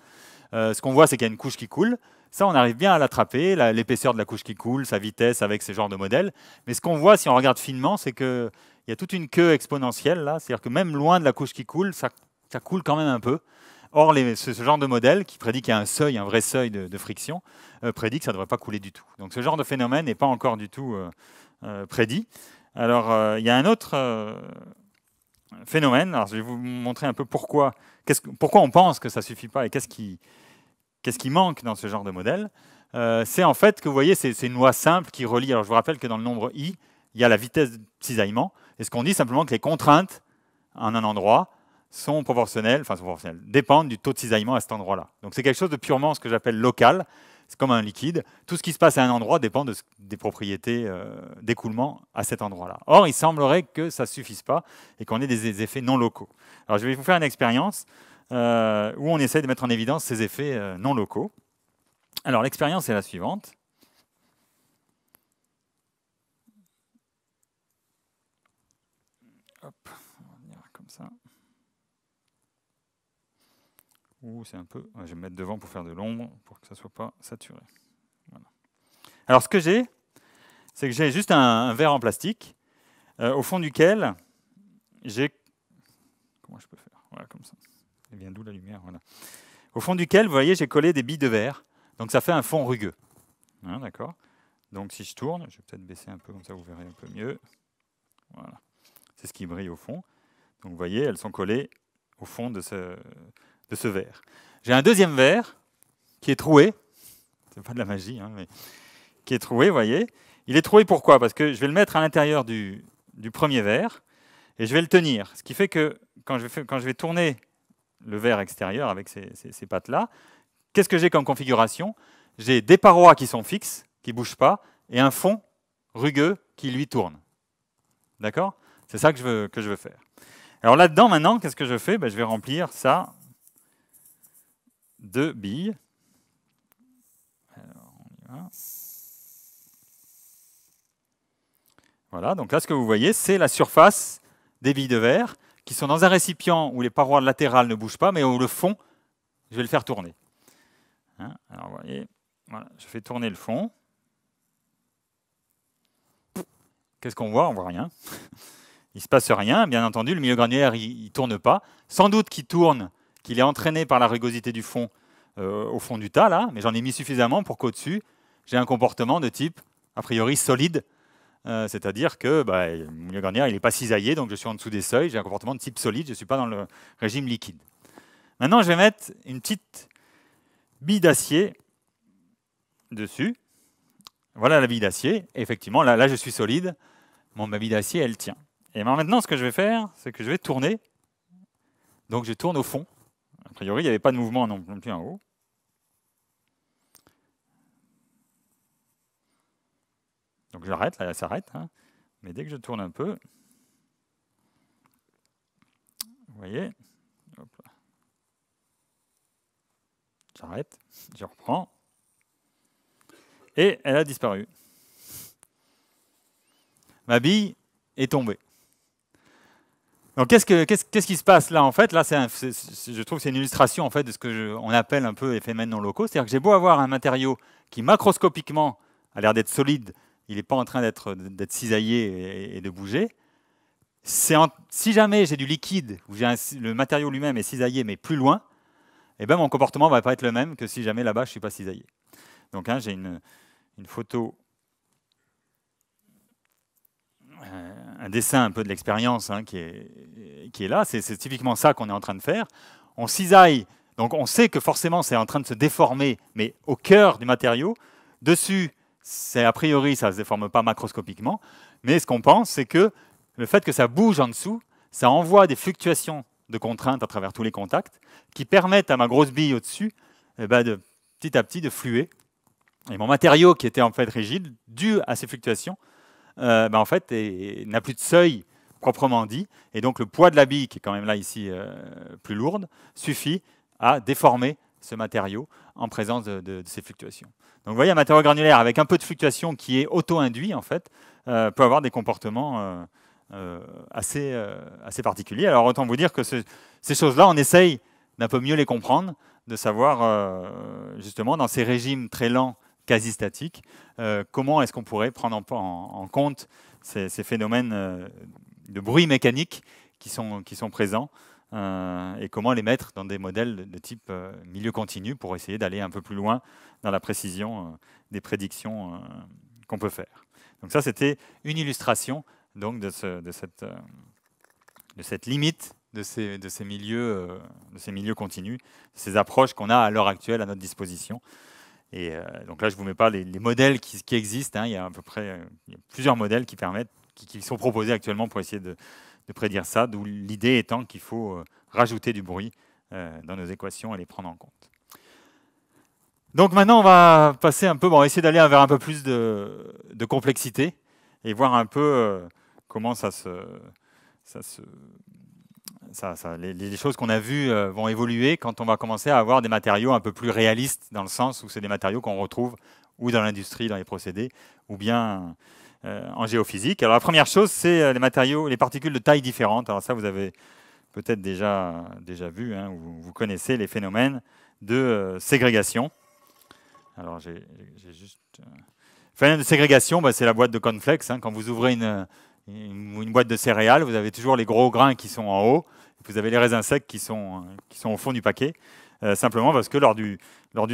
Ce qu'on voit, c'est qu'il y a une couche qui coule. Ça, on arrive bien à l'attraper, l'épaisseur de la couche qui coule, sa vitesse avec ce genre de modèle. Mais ce qu'on voit, si on regarde finement, c'est qu'il y a toute une queue exponentielle. Là. C'est-à-dire que même loin de la couche qui coule, ça coule quand même un peu. Or, ce genre de modèle qui prédit qu'il y a un seuil, un vrai seuil de friction, prédit que ça ne devrait pas couler du tout. Donc ce genre de phénomène n'est pas encore du tout prédit. Alors, il y a un autre phénomène. Alors, je vais vous montrer un peu pourquoi on pense que ça ne suffit pas et qu'est-ce qui manque dans ce genre de modèle. C'est en fait que vous voyez, c'est une loi simple qui relie. Alors, je vous rappelle que dans le nombre I, il y a la vitesse de cisaillement. Et ce qu'on dit simplement que les contraintes en un endroit sont proportionnelles, dépendent du taux de cisaillement à cet endroit-là. Donc c'est quelque chose de purement ce que j'appelle local, c'est comme un liquide. Tout ce qui se passe à un endroit dépend des propriétés d'écoulement à cet endroit-là. Or, il semblerait que ça ne suffise pas et qu'on ait des effets non locaux. Alors je vais vous faire une expérience où on essaie de mettre en évidence ces effets non locaux. Alors l'expérience est la suivante. Hop, on va venir comme ça. C'est un peu. Je vais me mettre devant pour faire de l'ombre, pour que ça ne soit pas saturé. Voilà. Alors, ce que j'ai, c'est que j'ai juste un verre en plastique, au fond duquel j'ai. Comment je peux faire? Voilà, comme ça. Elle vient d'où la lumière? Voilà. au fond duquel, vous voyez, j'ai collé des billes de verre. Donc ça fait un fond rugueux. Hein, d'accord? Donc si je tourne, je vais peut-être baisser un peu, comme ça vous verrez un peu mieux. Voilà. C'est ce qui brille au fond. Donc vous voyez, elles sont collées au fond de ce verre. J'ai un deuxième verre qui est troué. C'est pas de la magie, hein, mais qui est troué, vous voyez. Il est troué pourquoi? Parce que je vais le mettre à l'intérieur du premier verre et je vais le tenir. Ce qui fait que quand je vais tourner le verre extérieur avec ces pattes-là, qu'est-ce que j'ai comme configuration? J'ai des parois qui sont fixes, qui ne bougent pas, et un fond rugueux qui lui tourne. D'accord? C'est ça que je veux faire. Alors là-dedans, maintenant, qu'est-ce que je fais? Je vais remplir ça de billes. Alors, on y va. Voilà, donc là, ce que vous voyez, c'est la surface des billes de verre qui sont dans un récipient où les parois latérales ne bougent pas, mais où le fond, je vais le faire tourner. Hein, alors, vous voyez, voilà, je fais tourner le fond. Qu'est-ce qu'on voit? On ne voit rien. Il ne se passe rien. Bien entendu, le milieu granulaire, il ne tourne pas. Sans doute qu'il tourne, qu'il est entraîné par la rugosité du fond au fond du tas, là, mais j'en ai mis suffisamment pour qu'au-dessus, j'ai un comportement de type, a priori, solide. C'est-à-dire que le milieu granulaire, il n'est pas cisaillé, donc je suis en dessous des seuils, j'ai un comportement de type solide, je ne suis pas dans le régime liquide. Maintenant, je vais mettre une petite bille d'acier dessus. Voilà la bille d'acier. Effectivement, là, je suis solide. Ma bille d'acier, elle tient. Et maintenant, ce que je vais faire, c'est que je vais tourner. Donc, je tourne au fond. A priori, il n'y avait pas de mouvement non plus en haut. Donc, j'arrête. Là, elle s'arrête. Hein. Mais dès que je tourne un peu, vous voyez, hop là. J'arrête. Je reprends. Et elle a disparu. Ma bille est tombée. Donc, qu'est-ce qui se passe là? En fait, là, je trouve que c'est une illustration en fait, de ce qu'on appelle un peu les phénomènes non locaux. C'est-à-dire que j'ai beau avoir un matériau qui, macroscopiquement, a l'air d'être solide, il n'est pas en train d'être cisaillé et de bouger. Si jamais j'ai du liquide, où le matériau lui-même est cisaillé, mais plus loin, eh ben, mon comportement ne va pas être le même que si jamais là-bas, je ne suis pas cisaillé. Donc, hein, j'ai une photo, un dessin un peu de l'expérience hein, qui est là. C'est typiquement ça qu'on est en train de faire. On cisaille, donc on sait que forcément c'est en train de se déformer, mais au cœur du matériau. Dessus, a priori, ça ne se déforme pas macroscopiquement, mais ce qu'on pense, c'est que le fait que ça bouge en dessous, ça envoie des fluctuations de contraintes à travers tous les contacts qui permettent à ma grosse bille au-dessus petit à petit de fluer. Et mon matériau qui était en fait rigide, dû à ces fluctuations, en fait, n'a plus de seuil proprement dit, et donc le poids de la bille, qui est quand même là ici plus lourde, suffit à déformer ce matériau en présence de ces fluctuations. Donc vous voyez, un matériau granulaire avec un peu de fluctuation qui est auto-induit, en fait, peut avoir des comportements assez particuliers. Alors autant vous dire que ces choses-là, on essaye d'un peu mieux les comprendre, de savoir justement dans ces régimes très lents, quasi statiques, comment est-ce qu'on pourrait prendre en compte ces phénomènes de bruit mécanique qui sont présents et comment les mettre dans des modèles de type milieu continu pour essayer d'aller un peu plus loin dans la précision des prédictions qu'on peut faire. Donc ça, c'était une illustration donc, de cette limite de ces milieux continus, de ces approches qu'on a à l'heure actuelle à notre disposition. Et donc là, je ne vous mets pas les modèles qui existent. Hein. Il y a à peu près plusieurs modèles qui sont proposés actuellement pour essayer de prédire ça, d'où l'idée étant qu'il faut rajouter du bruit dans nos équations et les prendre en compte. Donc maintenant, on va passer un peu, on va essayer d'aller vers un peu plus de complexité et voir un peu comment les choses qu'on a vues vont évoluer quand on va commencer à avoir des matériaux un peu plus réalistes, dans le sens où c'est des matériaux qu'on retrouve ou dans l'industrie, dans les procédés, ou bien en géophysique. Alors la première chose, c'est les particules de taille différente. Alors ça, vous avez peut-être déjà vu, hein, vous connaissez les phénomènes de ségrégation. Alors j'ai juste... Phénomène de ségrégation, c'est la boîte de cornflakes. Hein. Quand vous ouvrez une boîte de céréales, vous avez toujours les gros grains qui sont en haut, et vous avez les raisins secs qui sont au fond du paquet. simplement parce que lors du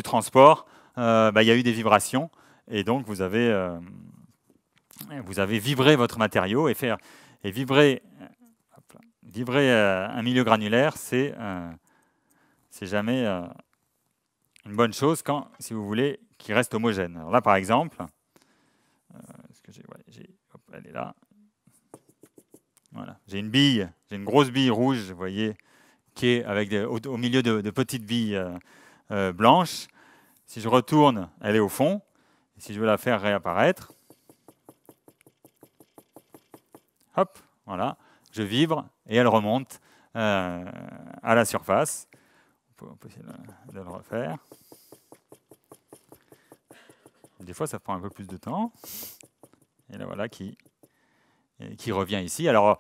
transport, il y a eu des vibrations, et donc vous avez vibré votre matériau, et vibrer un milieu granulaire, c'est jamais une bonne chose si vous voulez qu'il reste homogène. Alors là, par exemple, elle est là. Voilà. J'ai une grosse bille rouge, vous voyez, qui est avec au milieu de petites billes blanches. Si je retourne, elle est au fond. Et si je veux la faire réapparaître, hop, voilà, je vibre et elle remonte à la surface. On peut essayer de le refaire. Des fois, ça prend un peu plus de temps. Et là, voilà, qui revient ici. Alors,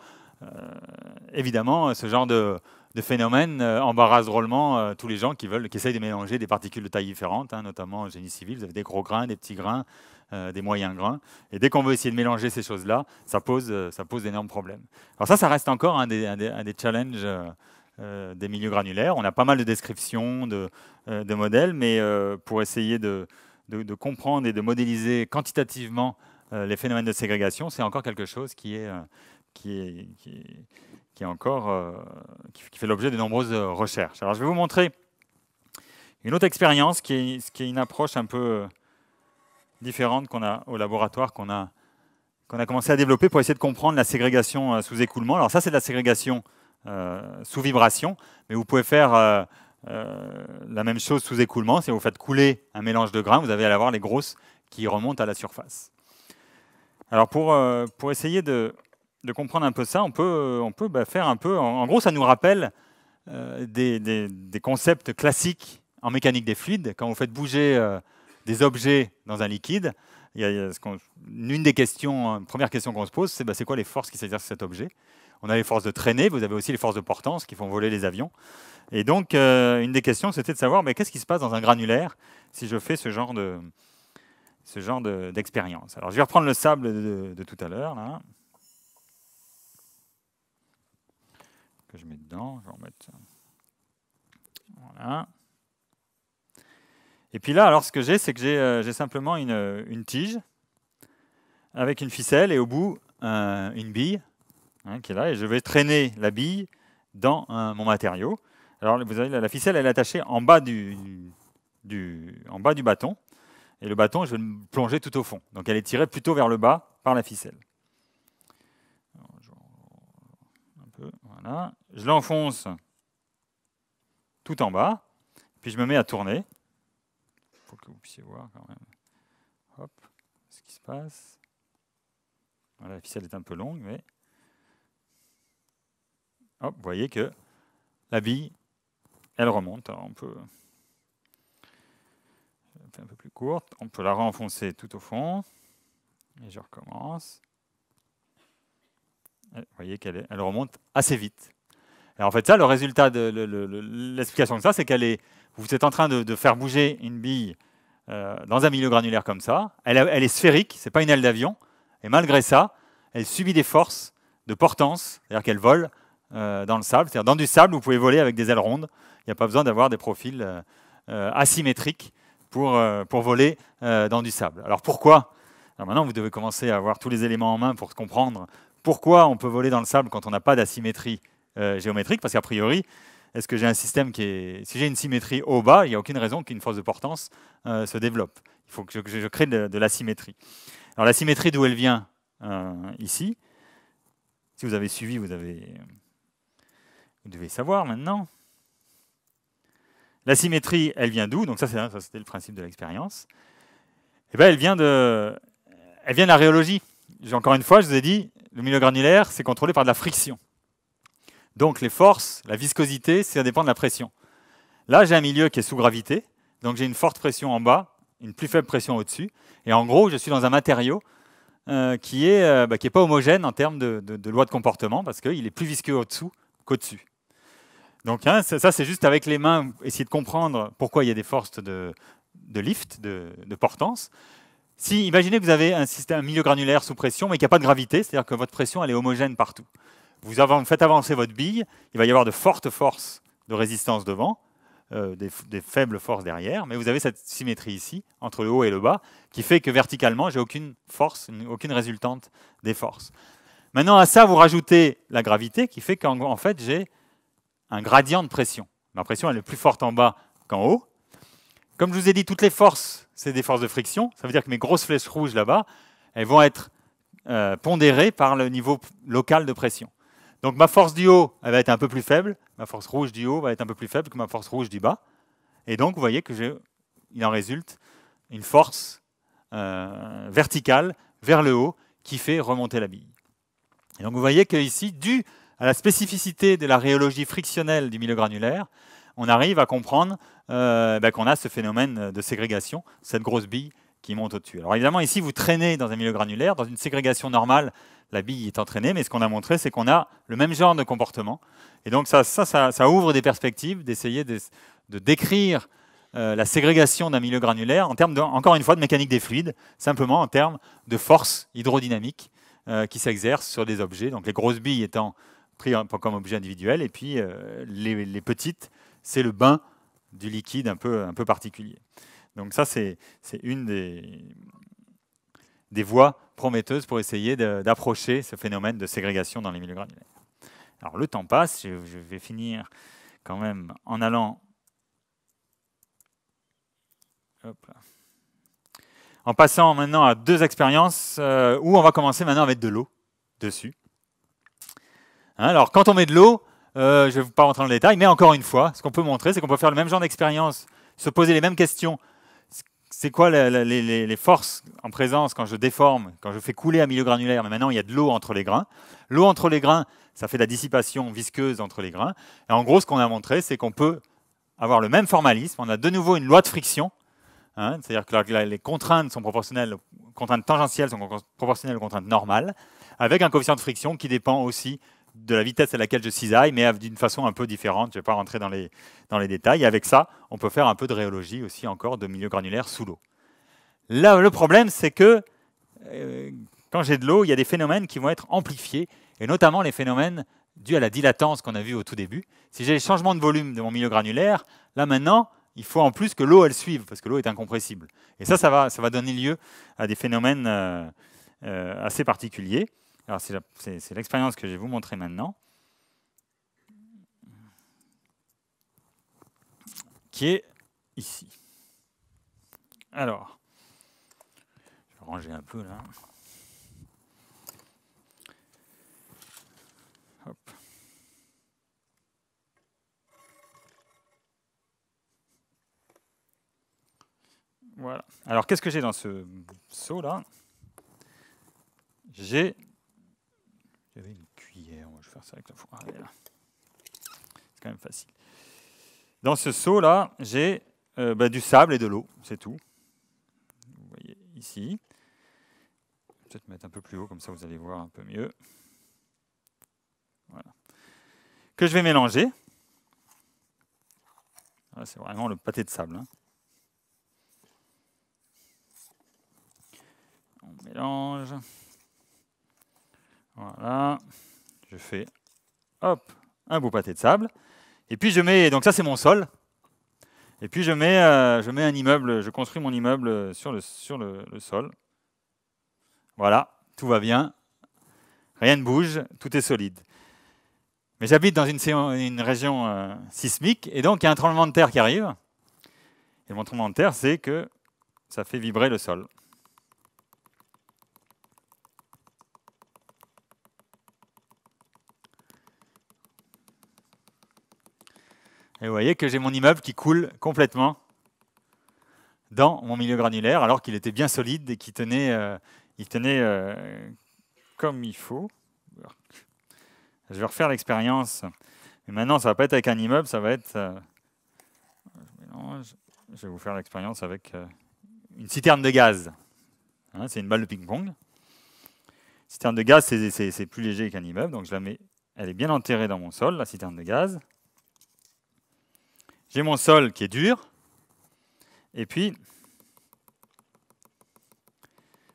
évidemment, ce genre de phénomène embarrasse drôlement tous les gens qui essayent de mélanger des particules de taille différentes, notamment en génie civil. Vous avez des gros grains, des petits grains, des moyens grains. Et dès qu'on veut essayer de mélanger ces choses-là, ça pose d'énormes problèmes. Alors ça reste encore un des challenges des milieux granulaires. On a pas mal de descriptions, de modèles, mais pour essayer de comprendre et de modéliser quantitativement les phénomènes de ségrégation, c'est encore quelque chose qui fait l'objet de nombreuses recherches. Alors je vais vous montrer une autre expérience qui est une approche un peu différente qu'on a au laboratoire, qu'on a commencé à développer pour essayer de comprendre la ségrégation sous écoulement. Alors ça, c'est de la ségrégation sous vibration, mais vous pouvez faire la même chose sous écoulement. Si vous faites couler un mélange de grains, vous allez avoir les grosses qui remontent à la surface. Alors pour essayer de comprendre un peu ça, on peut faire un peu... En gros, ça nous rappelle des concepts classiques en mécanique des fluides. Quand vous faites bouger des objets dans un liquide, une des questions, première question qu'on se pose, c'est quoi les forces qui s'exercent sur cet objet? On a les forces de traînée, vous avez aussi les forces de portance qui font voler les avions. Et donc, une des questions, c'était de savoir qu'est-ce qui se passe dans un granulaire si je fais ce genre d'expérience. Alors, je vais reprendre le sable de tout à l'heure, là, que je mets dedans. Je vais en mettre ça. Voilà. Et puis là, alors, ce que j'ai, c'est que j'ai simplement une tige avec une ficelle et au bout, une bille qui est là. Et je vais traîner la bille dans mon matériau. Alors, vous avez la ficelle, elle est attachée en bas du bâton. Et le bâton, je vais le plonger tout au fond. Donc, elle est tirée plutôt vers le bas par la ficelle. Un peu, voilà. Je l'enfonce tout en bas. Puis, je me mets à tourner. Pour que vous puissiez voir quand même. Hop, ce qui se passe. Voilà, la ficelle est un peu longue, mais... Hop, vous voyez que la bille, elle remonte. Alors, on peut... un peu plus courte, on peut la renfoncer tout au fond, et je recommence. Et vous voyez qu'elle remonte assez vite. Et en fait, ça, le résultat de l'explication de ça, c'est vous êtes en train de faire bouger une bille dans un milieu granulaire comme ça. Elle est sphérique, c'est pas une aile d'avion, et malgré ça, elle subit des forces de portance, c'est-à-dire qu'elle vole dans le sable. C'est-à-dire dans du sable, vous pouvez voler avec des ailes rondes. Il n'y a pas besoin d'avoir des profils asymétriques pour voler dans du sable. Alors pourquoi? Alors maintenant, vous devez commencer à avoir tous les éléments en main pour comprendre pourquoi on peut voler dans le sable quand on n'a pas d'asymétrie géométrique, parce qu'a priori, est-ce que j'ai un système si j'ai une symétrie haut-bas, il n'y a aucune raison qu'une force de portance se développe. Il faut que je crée de l'asymétrie. Alors la symétrie, d'où elle vient ici? Si vous avez suivi, vous devez savoir maintenant. La symétrie, elle vient d'où? Donc ça, c'était le principe de l'expérience. Eh bien, elle vient de la rhéologie. Encore une fois, je vous ai dit, le milieu granulaire, c'est contrôlé par de la friction. Donc les forces, la viscosité, ça dépend de la pression. Là, j'ai un milieu qui est sous gravité, donc j'ai une forte pression en bas, une plus faible pression au-dessus. Et en gros, je suis dans un matériau qui est pas homogène en termes de loi de comportement, parce qu'il est plus visqueux au-dessous qu'au-dessus. Donc ça, c'est juste avec les mains, essayer de comprendre pourquoi il y a des forces de lift, de portance. Imaginez que vous avez un milieu granulaire sous pression, mais qu'il n'y a pas de gravité, c'est-à-dire que votre pression elle est homogène partout. Vous faites avancer votre bille, il va y avoir de fortes forces de résistance devant, des faibles forces derrière, mais vous avez cette symétrie ici, entre le haut et le bas, qui fait que verticalement, j'ai aucune force, aucune résultante des forces. Maintenant, à ça, vous rajoutez la gravité, qui fait qu'en fait, j'ai un gradient de pression. Ma pression, elle est plus forte en bas qu'en haut. Comme je vous ai dit, toutes les forces, c'est des forces de friction. Ça veut dire que mes grosses flèches rouges là-bas, elles vont être pondérées par le niveau local de pression. Donc ma force du haut, elle va être un peu plus faible. Ma force rouge du haut va être un peu plus faible que ma force rouge du bas. Et donc, vous voyez qu'il en résulte une force verticale vers le haut qui fait remonter la bille. Et donc, vous voyez qu'ici, dû à la spécificité de la rhéologie frictionnelle du milieu granulaire, on arrive à comprendre qu'on a ce phénomène de ségrégation, cette grosse bille qui monte au-dessus. Alors évidemment, ici, vous traînez dans un milieu granulaire, dans une ségrégation normale, la bille est entraînée, mais ce qu'on a montré, c'est qu'on a le même genre de comportement. Et donc ça ouvre des perspectives d'essayer de décrire la ségrégation d'un milieu granulaire en termes, encore une fois, de mécanique des fluides, simplement en termes de force hydrodynamique qui s'exerce sur des objets, donc les grosses billes étant prises comme objets individuels, et puis les petites, c'est le bain du liquide un peu particulier. Donc ça, c'est une des voies prometteuses pour essayer d'approcher ce phénomène de ségrégation dans les milieux granulaires. Alors le temps passe, je vais finir quand même en allant... Hop là. En passant maintenant à deux expériences où on va commencer maintenant à mettre de l'eau dessus. Alors quand on met de l'eau, je ne vais pas rentrer dans le détail, mais encore une fois, ce qu'on peut montrer, c'est qu'on peut faire le même genre d'expérience, se poser les mêmes questions. C'est quoi les forces en présence quand je déforme, quand je fais couler un milieu granulaire, mais maintenant il y a de l'eau entre les grains. L'eau entre les grains, ça fait de la dissipation visqueuse entre les grains. Et en gros, ce qu'on a montré, c'est qu'on peut avoir le même formalisme. On a de nouveau une loi de friction, c'est-à-dire que les contraintes sont proportionnelles, les contraintes tangentielles sont proportionnelles aux contraintes normales, avec un coefficient de friction qui dépend aussi de la vitesse à laquelle je cisaille, mais d'une façon un peu différente. Je ne vais pas rentrer dans les détails. Et avec ça, on peut faire un peu de rhéologie aussi encore de milieu granulaire sous l'eau. Là, le problème, c'est que quand j'ai de l'eau, il y a des phénomènes qui vont être amplifiés, et notamment les phénomènes dus à la dilatance qu'on a vu au tout début. Si j'ai les changements de volume de mon milieu granulaire, là maintenant, il faut en plus que l'eau elle suive, parce que l'eau est incompressible. Et ça va donner lieu à des phénomènes assez particuliers. Alors c'est l'expérience que je vais vous montrer maintenant, qui est ici. Alors, je vais ranger un peu là. Hop. Voilà. Alors, qu'est-ce que j'ai dans ce seau-là? J'avais une cuillère, je vais faire ça avec la fourre. C'est quand même facile. Dans ce seau-là, j'ai du sable et de l'eau, c'est tout. Vous voyez ici. Je vais peut-être mettre un peu plus haut, comme ça vous allez voir un peu mieux. Voilà. Que je vais mélanger. Voilà, c'est vraiment le pâté de sable. On mélange. Voilà. Je fais, hop, un beau pâté de sable. Et puis je mets, donc ça c'est mon sol. Et puis je mets un immeuble, je construis mon immeuble sur le sol. Voilà, tout va bien. Rien ne bouge, tout est solide. Mais j'habite dans une région sismique, et donc il y a un tremblement de terre qui arrive. Et mon tremblement de terre, c'est que ça fait vibrer le sol. Et vous voyez que j'ai mon immeuble qui coule complètement dans mon milieu granulaire, alors qu'il était bien solide et qu'il tenait, comme il faut. Je vais refaire l'expérience. Mais maintenant, ça ne va pas être avec un immeuble, ça va être... je vais vous faire l'expérience avec une citerne de gaz. C'est une balle de ping-pong. Citerne de gaz, c'est plus léger qu'un immeuble, donc je la mets. Elle est bien enterrée dans mon sol, la citerne de gaz. J'ai mon sol qui est dur. Et puis,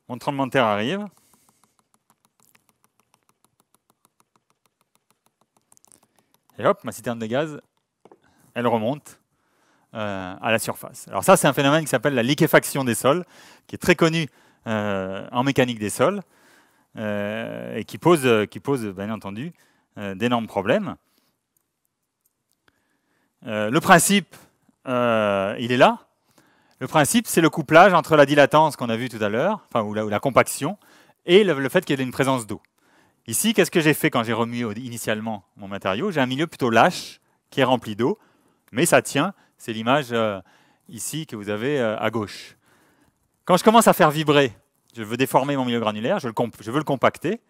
mon tremblement de terre arrive. Et hop, ma citerne de gaz, elle remonte à la surface. Alors ça, c'est un phénomène qui s'appelle la liquéfaction des sols, qui est très connu en mécanique des sols, et qui pose bien entendu d'énormes problèmes. Le principe, il est là. Le principe, c'est le couplage entre la dilatance qu'on a vu tout à l'heure, enfin, ou la compaction, et le fait qu'il y ait une présence d'eau. Ici, qu'est-ce que j'ai fait quand j'ai remué initialement mon matériau? J'ai un milieu plutôt lâche qui est rempli d'eau, mais ça tient. C'est l'image ici que vous avez à gauche. Quand je commence à faire vibrer, je veux déformer mon milieu granulaire, je veux le compacter,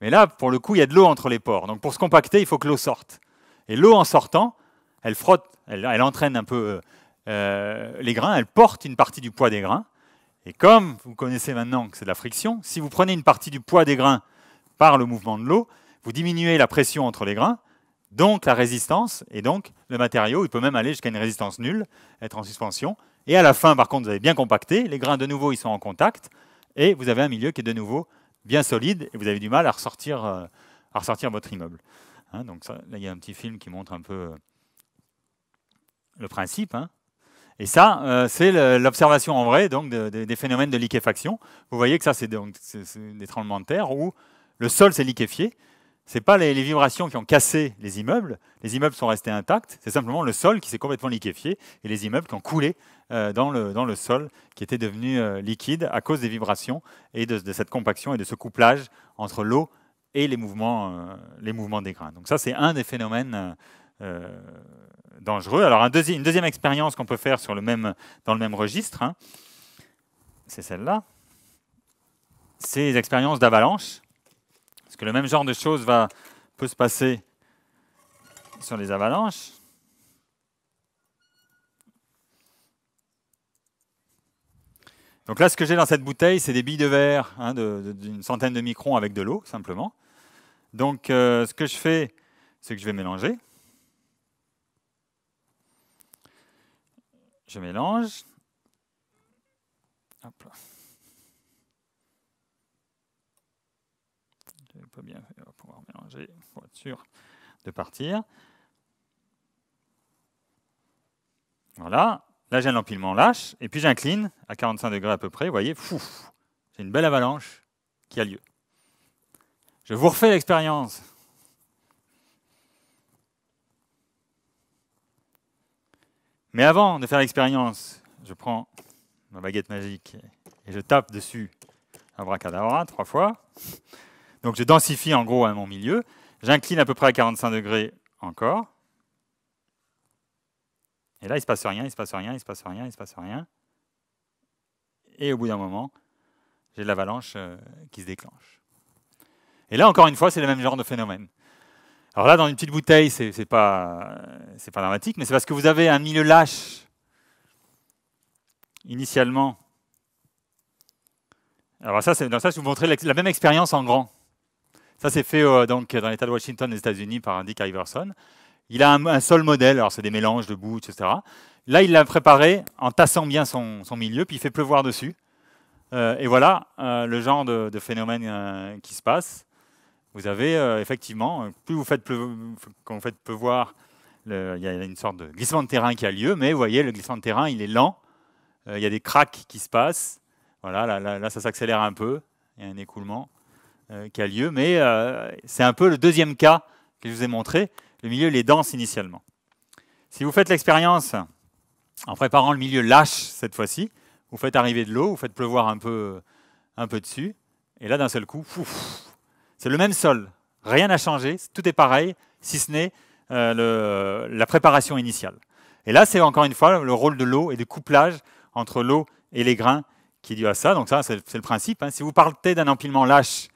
mais là, pour le coup, il y a de l'eau entre les pores. Donc pour se compacter, il faut que l'eau sorte. Et l'eau, en sortant, elle frotte, elle entraîne un peu les grains, elle porte une partie du poids des grains. Et comme vous connaissez maintenant que c'est de la friction, si vous prenez une partie du poids des grains par le mouvement de l'eau, vous diminuez la pression entre les grains, donc la résistance, et donc le matériau, il peut même aller jusqu'à une résistance nulle, être en suspension. Et à la fin, par contre, vous avez bien compacté, les grains de nouveau, ils sont en contact, et vous avez un milieu qui est de nouveau bien solide, et vous avez du mal à ressortir votre immeuble. Hein, donc ça, là, il y a un petit film qui montre un peu le principe. Hein. Et ça, c'est l'observation en vrai donc, des phénomènes de liquéfaction. Vous voyez que ça, c'est des tremblements de terre où le sol s'est liquéfié. Ce n'est pas les vibrations qui ont cassé les immeubles. Les immeubles sont restés intacts. C'est simplement le sol qui s'est complètement liquéfié et les immeubles qui ont coulé dans le sol qui était devenu liquide à cause des vibrations et de cette compaction et de ce couplage entre l'eau et les mouvements des grains. Donc ça, c'est un des phénomènes dangereux. Alors une deuxième expérience qu'on peut faire dans le même registre, hein, c'est celle-là. C'est les expériences d'avalanche. Parce que le même genre de choses peut se passer sur les avalanches. Donc là, ce que j'ai dans cette bouteille, c'est des billes de verre hein, d'une centaine de microns avec de l'eau, simplement. Donc ce que je fais, c'est que je vais mélanger. Je mélange. Hop là. Je vais pas bien pouvoir mélanger pour être sûr de partir. Voilà. Là, j'ai un empilement lâche. Et puis, j'incline à 45 degrés à peu près. Vous voyez, j'ai une belle avalanche qui a lieu. Je vous refais l'expérience. Mais avant de faire l'expérience, je prends ma baguette magique et je tape dessus abracadabra 3 fois. Donc je densifie en gros à mon milieu. J'incline à peu près à 45 degrés encore. Et là, il ne se passe rien, il ne se passe rien, il ne se passe rien, il ne se passe rien. Et au bout d'un moment, j'ai de l'avalanche qui se déclenche. Et là, encore une fois, c'est le même genre de phénomène. Alors là, dans une petite bouteille, c'est pas dramatique, mais c'est parce que vous avez un milieu lâche initialement. Alors ça, je vous montrer la même expérience en grand. Ça, c'est fait donc, dans l'État de Washington, aux États-Unis, par Dick Iverson. Il a un sol modèle, alors c'est des mélanges de boue, etc. Là, il l'a préparé en tassant bien son milieu, puis il fait pleuvoir dessus. Et voilà le genre de phénomène qui se passe. Vous avez effectivement, quand vous faites pleuvoir, il y a une sorte de glissement de terrain qui a lieu, mais vous voyez, le glissement de terrain, il est lent. Il y a des cracks qui se passent. Voilà, là ça s'accélère un peu. Il y a un écoulement qui a lieu, mais c'est un peu le deuxième cas que je vous ai montré. Le milieu, il est dense initialement. Si vous faites l'expérience en préparant le milieu lâche cette fois-ci, vous faites arriver de l'eau, vous faites pleuvoir un peu dessus, et là, d'un seul coup, c'est le même sol. Rien n'a changé, tout est pareil, si ce n'est la préparation initiale. Et là, c'est encore une fois le rôle de l'eau et du couplage entre l'eau et les grains qui est dû à ça. Donc ça, c'est le principe. Hein. Si vous partez d'un empilement lâche,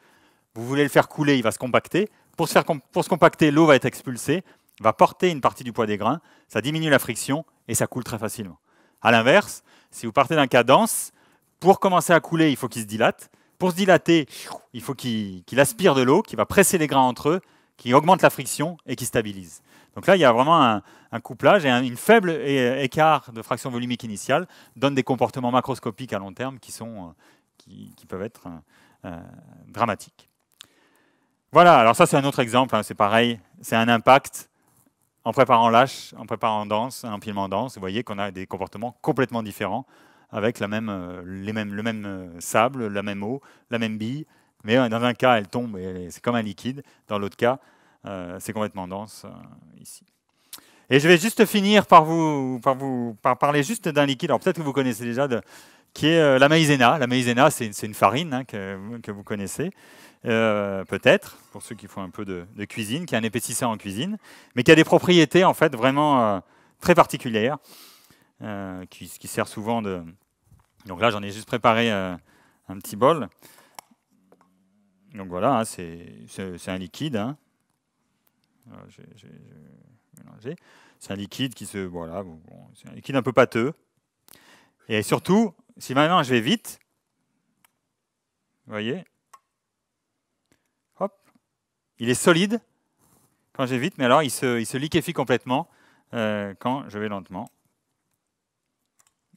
vous voulez le faire couler, il va se compacter. Pour se compacter, l'eau va être expulsée, va porter une partie du poids des grains, ça diminue la friction et ça coule très facilement. A l'inverse, si vous partez d'un cas dense, pour commencer à couler, il faut qu'il se dilate. Pour se dilater, il faut qu'il aspire de l'eau, qui va presser les grains entre eux, qui augmente la friction et qui stabilise. Donc là, il y a vraiment un couplage et une faible écart de fraction volumique initiale donne des comportements macroscopiques à long terme qui peuvent être dramatiques. Voilà, alors ça c'est un autre exemple, hein, c'est pareil, c'est un impact en préparant lâche, en préparant dense, un empilement dense, vous voyez qu'on a des comportements complètement différents avec le même sable, la même eau, la même bille. Mais dans un cas, elle tombe et c'est comme un liquide. Dans l'autre cas, c'est complètement dense ici. Et je vais juste finir par parler juste d'un liquide. Alors peut-être que vous connaissez déjà, qui est la maïzena. La maïzena, c'est une farine hein, que vous connaissez. Peut-être, pour ceux qui font un peu de cuisine, qui est un épaississeur en cuisine, mais qui a des propriétés en fait vraiment très particulières, qui sert souvent de... Donc là, j'en ai juste préparé un petit bol. Donc voilà, hein, c'est un liquide. Hein. J'ai mélangé. C'est un liquide qui se... Voilà, bon, c'est un liquide un peu pâteux. Et surtout, si maintenant je vais vite, vous voyez, hop, il est solide quand je vais vite, mais alors il se liquéfie complètement quand je vais lentement.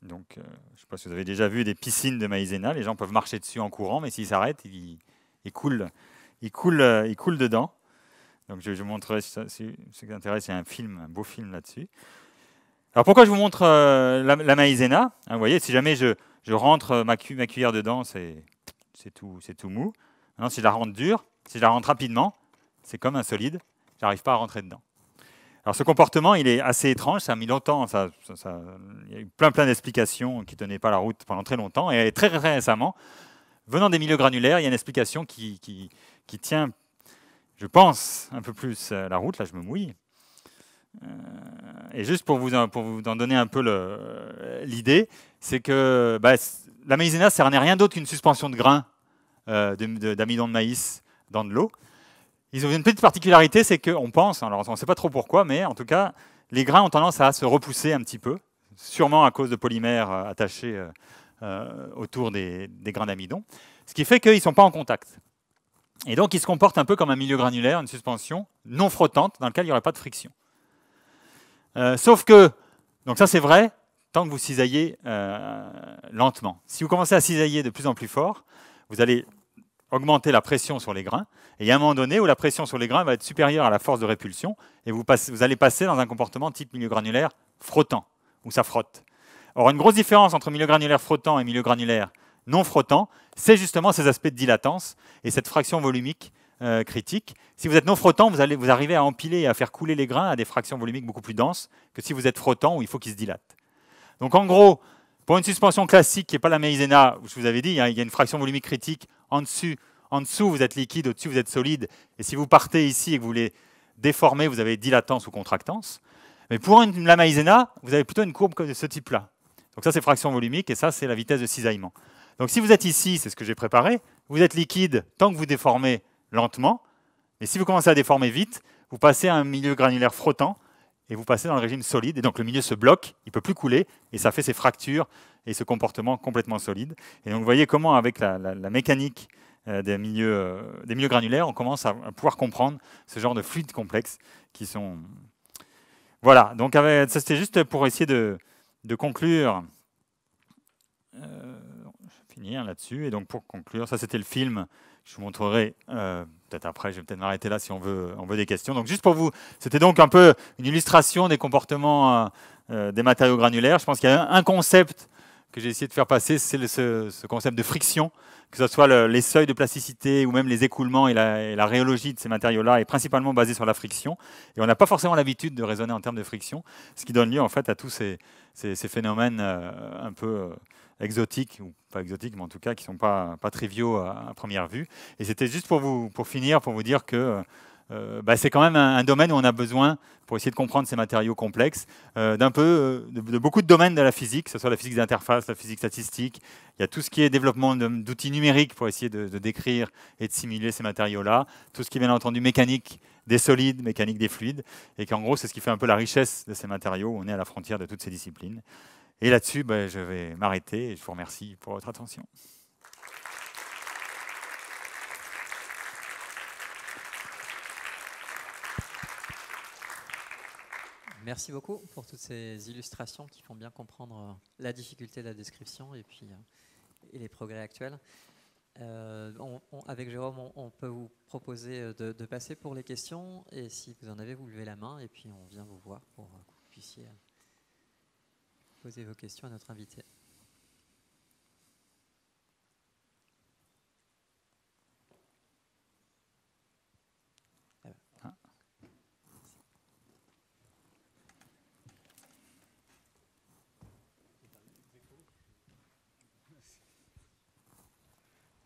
Donc, je ne sais pas si vous avez déjà vu des piscines de maïzena, les gens peuvent marcher dessus en courant, mais s'ils s'arrêtent, ils coulent dedans. Donc, je vous montrerai, si ce qui intéresse, il y a un beau film là-dessus. Alors, pourquoi je vous montre la maïzena hein, vous voyez, si jamais je rentre ma cuillère dedans, c'est tout mou. Maintenant, si je la rentre dure, si je la rentre rapidement, c'est comme un solide, j'arrive pas à rentrer dedans. Alors ce comportement, il est assez étrange, ça a mis longtemps, il y a eu plein d'explications qui ne tenaient pas la route pendant très longtemps, et très récemment, venant des milieux granulaires, il y a une explication qui tient, je pense, un peu plus la route, là je me mouille. Et juste pour vous en donner un peu l'idée, c'est que la maïzena, ça n'est rien d'autre qu'une suspension de grains d'amidon de maïs dans de l'eau. Ils ont une petite particularité, c'est qu'on pense, alors on ne sait pas trop pourquoi, mais en tout cas, les grains ont tendance à se repousser un petit peu, sûrement à cause de polymères attachés autour des grains d'amidon, ce qui fait qu'ils ne sont pas en contact. Et donc, ils se comportent un peu comme un milieu granulaire, une suspension non frottante, dans laquelle il n'y aurait pas de friction. Sauf que, donc ça c'est vrai, tant que vous cisaillez lentement. Si vous commencez à cisailler de plus en plus fort, vous allez augmenter la pression sur les grains, et il y a un moment donné où la pression sur les grains va être supérieure à la force de répulsion, et vous allez passer dans un comportement type milieu granulaire frottant, où ça frotte. Or, une grosse différence entre milieu granulaire frottant et milieu granulaire non frottant, c'est justement ces aspects de dilatance et cette fraction volumique critique. Si vous êtes non frottant, vous arrivez à empiler et à faire couler les grains à des fractions volumiques beaucoup plus denses que si vous êtes frottant, où il faut qu'ils se dilatent. Donc en gros, pour une suspension classique qui n'est pas la maïzena, je vous avais dit, il y a une fraction volumique critique en dessous, vous êtes liquide, au-dessus, vous êtes solide. Et si vous partez ici et que vous voulez déformer, vous avez dilatance ou contractance. Mais pour la maïzena, vous avez plutôt une courbe de ce type-là. Donc ça, c'est fraction volumique, et ça, c'est la vitesse de cisaillement. Donc si vous êtes ici, c'est ce que j'ai préparé, vous êtes liquide tant que vous déformez lentement. Et si vous commencez à déformer vite, vous passez à un milieu granulaire frottant, et vous passez dans le régime solide, et donc le milieu se bloque, il ne peut plus couler, et ça fait ces fractures et ce comportement complètement solide. Et donc vous voyez comment, avec la mécanique des milieux granulaires, on commence à pouvoir comprendre ce genre de fluides complexes qui sont... Voilà, donc ça c'était juste pour essayer de conclure. Je vais finir là-dessus, et donc pour conclure, ça c'était le film. Je vous montrerai peut-être après, je vais peut-être m'arrêter là si on veut des questions. Donc juste pour vous, c'était donc un peu une illustration des comportements des matériaux granulaires. Je pense qu'il y a un concept que j'ai essayé de faire passer, c'est ce concept de friction, que ce soit les seuils de plasticité ou même les écoulements et la rhéologie de ces matériaux-là est principalement basée sur la friction. Et on n'a pas forcément l'habitude de raisonner en termes de friction, ce qui donne lieu en fait à tous ces phénomènes un peu exotiques, ou pas exotiques, mais en tout cas qui ne sont pas triviaux à première vue. Et c'était juste pour finir, pour vous dire que c'est quand même un domaine où on a besoin, pour essayer de comprendre ces matériaux complexes, de beaucoup de domaines de la physique, que ce soit la physique d'interface, la physique statistique. Il y a tout ce qui est développement d'outils numériques pour essayer de décrire et de simuler ces matériaux-là. Tout ce qui est bien entendu mécanique des solides, mécanique des fluides. Et qu'en gros, c'est ce qui fait un peu la richesse de ces matériaux. On est à la frontière de toutes ces disciplines. Et là-dessus, je vais m'arrêter et je vous remercie pour votre attention. Merci beaucoup pour toutes ces illustrations qui font bien comprendre la difficulté de la description et puis et les progrès actuels. Avec Jérôme, on peut vous proposer de passer pour les questions. Et si vous en avez, vous levez la main et puis on vient vous voir pour que vous puissiez poser vos questions à notre invité.